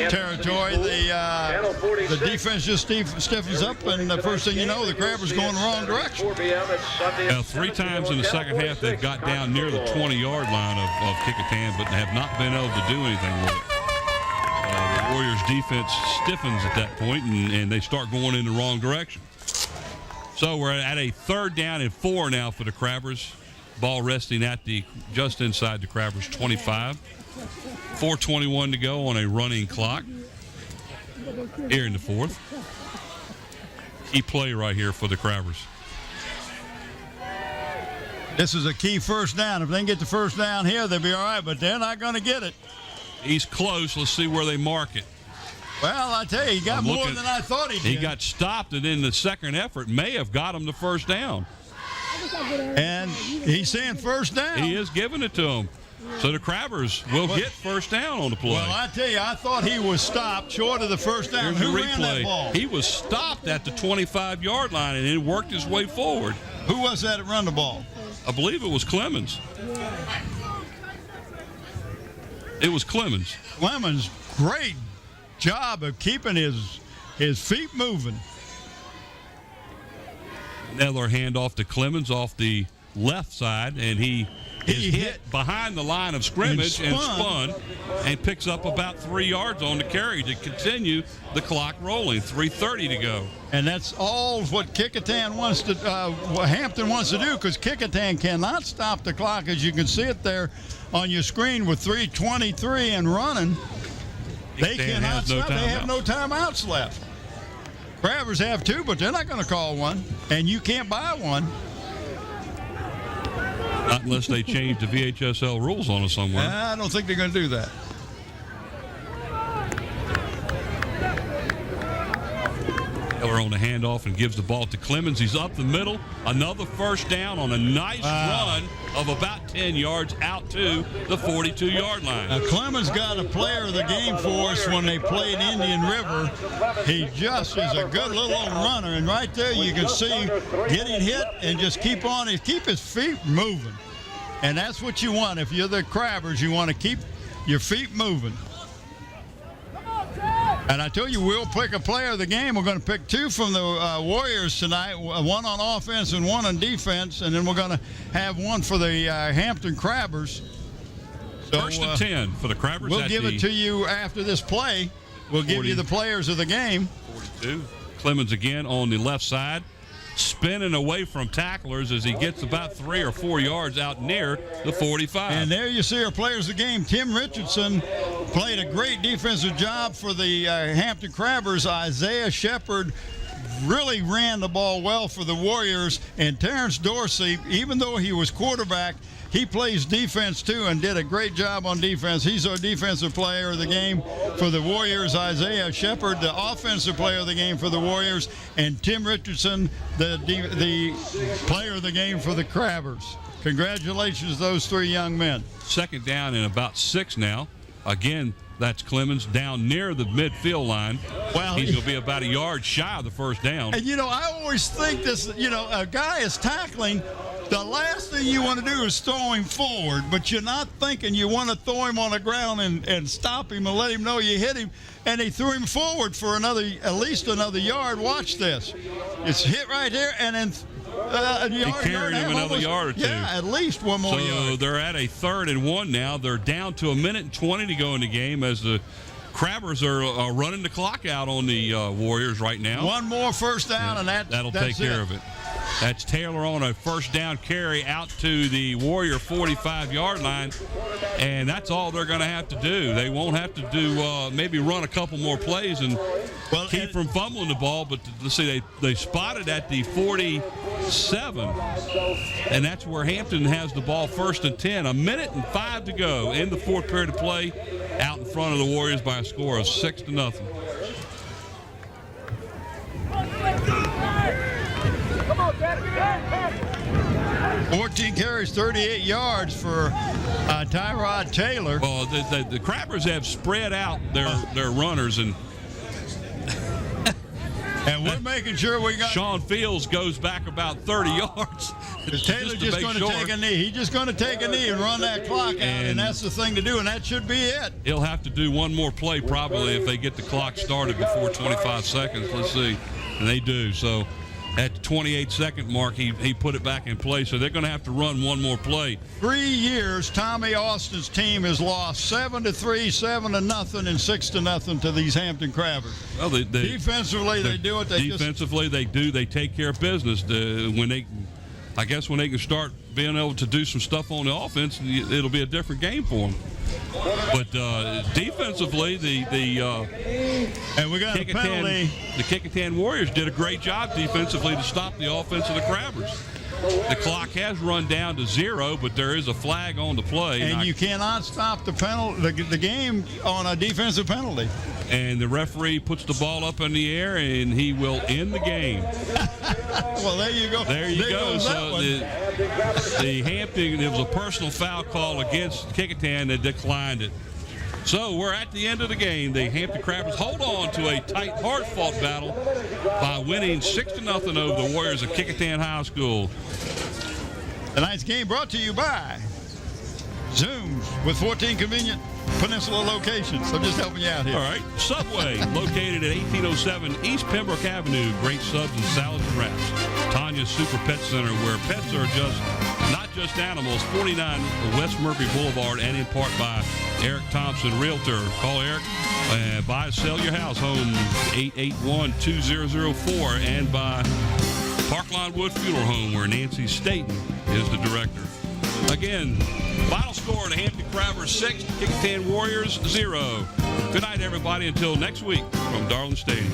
territory, the defense just stiffens up, and the first thing you know, the Crabbers going the wrong direction. 3 times in the second half, they've got down near the 20-yard line of Kecoughtan, but have not been able to do anything with it. The Warriors defense stiffens at that point, and they start going in the wrong direction. So we're at a 3rd down and 4 now for the Crabbers. Ball resting at just inside the Crabbers 25. 4:21 to go on a running clock here in the 4th. Key play right here for the Crabbers. This is a key first down. If they can get the first down here, they'll be all right, but they're not going to get it. He's close. Let's see where they mark it. Well, I tell you, he got more than I thought he did. He got stopped, and in the second effort may have got him the first down. And he's saying first down. He is giving it to him. So the Crabbers will get first down on the play. Well, I tell you, I thought he was stopped short of the first down. Here's Who the ran that replay. ball? He was stopped at the 25-yard line and then worked his way forward. Who was that that run the ball? I believe it was Clemens. It was Clemens. Clemens, great job of keeping his feet moving. Another handoff to Clemens off the left side, and he is hit behind the line of scrimmage and spun and picks up about 3 yards on the carry to continue the clock rolling. 3:30 to go. And that's all what Kecoughtan wants to, what Hampton wants to do, because Kecoughtan cannot stop the clock, as you can see it there on your screen with 3:23 and running. They cannot stop. They have no timeouts left. Crabbers have 2, but they're not going to call one, and you can't buy one. Not unless they change the VHSL rules on us somewhere. I don't think they're going to do that. Taylor on the handoff and gives the ball to Clemens. He's up the middle. Another first down on a nice run of about 10 yards out to the 42-yard line. Now, Clemens got a player of the game for us when they played Indian River. He just is a good little old runner, and right there you can see getting hit and just keep his feet moving. And that's what you want. If you're the Crabbers, you want to keep your feet moving. And I told you, we'll pick a player of the game. We're going to pick 2 from the Warriors tonight, one on offense and one on defense, and then we're going to have one for the Hampton Crabbers. So, 1st and 10 for the Crabbers. We'll give it to you after this play. We'll give you the players of the game. 42. Clemens again on the left side, spinning away from tacklers as he gets about 3 or 4 yards out near the 45. And there you see our players of the game. Tim Richardson played a great defensive job for the Hampton Crabbers. Isaiah Shepard really ran the ball well for the Warriors. And Terrence Dorsey, even though he was quarterback, he plays defense too and did a great job on defense. He's our defensive player of the game for the Warriors. Isaiah Shepard, the offensive player of the game for the Warriors, and Tim Richardson, the player of the game for the Crabbers. Congratulations to those 3 young men. 2nd down and about 6 now. Again, that's Clemens down near the midfield line. Well, he's going to be about a yard shy of the first down. And, I always think this, a guy is tackling. The last thing you want to do is throw him forward, but you're not thinking you want to throw him on the ground and stop him and let him know you hit him. And he threw him forward for at least another yard. Watch this. It's hit right there, and then carried him another yard or two. Yeah, at least one more So yard. they're at a 3rd and 1 now. They're down to 1:20 to go in the game as the Crabbers are running the clock out on the Warriors right now. One more first down, and that'll that's take care of it. That's Taylor on a first down carry out to the Warrior 45-yard line, and that's all they're going to have to do. They won't have to do maybe run a couple more plays and keep from fumbling the ball. But let's see, they spotted at the 47, and that's where Hampton has the ball 1st and 10. 1:05 to go in the 4th period of play, out in front of the Warriors by a score of 6-0. 14 carries, 38 yards for Tyrod Taylor. Well, the Crabbers have spread out their runners, and we're making sure we got. Sean Fields goes back about 30 yards. Taylor's just going to take a knee. He's just going to take a knee and run that clock out, and that's the thing to do, and that should be it. He'll have to do one more play probably if they get the clock started before 25 seconds. Let's see. And they do. So at the 28-second mark, he put it back in play. So they're going to have to run one more play. 3 years, Tommy Austin's team has lost 7-3, 7-0, and 6-0 to these Hampton Crabbers. Well, defensively, they do it. Defensively, they do. They take care of business. When they can start being able to do some stuff on the offense, it'll be a different game for them. But defensively, and we got a penalty. The Kecoughtan Warriors did a great job defensively to stop the offense of the Crabbers. The clock has run down to 0, but there is a flag on the play. And you cannot stop the game on a defensive penalty. And the referee puts the ball up in the air, and he will end the game. Well, there you go. There you go. So the Hampton, there was a personal foul call against Kecoughtan that declined it. So we're at the end of the game. The Hampton Crabbers hold on to a tight, hard-fought battle by winning 6-0 over the Warriors of Kecoughtan High School. Tonight's game brought to you by Zooms with 14 convenient Peninsula locations. I'm just helping you out here. All right. Subway, located at 1807 East Pembroke Avenue. Great subs and salads and wraps. Tanya's Super Pet Center, where pets are not just animals. 49 West Murphy Boulevard, and in part by Eric Thompson, Realtor. Call Eric. Buy, sell your house. Home 881-2004. And by Parkline Wood Funeral Home, where Nancy Staten is the director. Again, final score: the Hampton Crabbers 6, Kecoughtan Warriors 0. Good night, everybody. Until next week from Darling Stadium.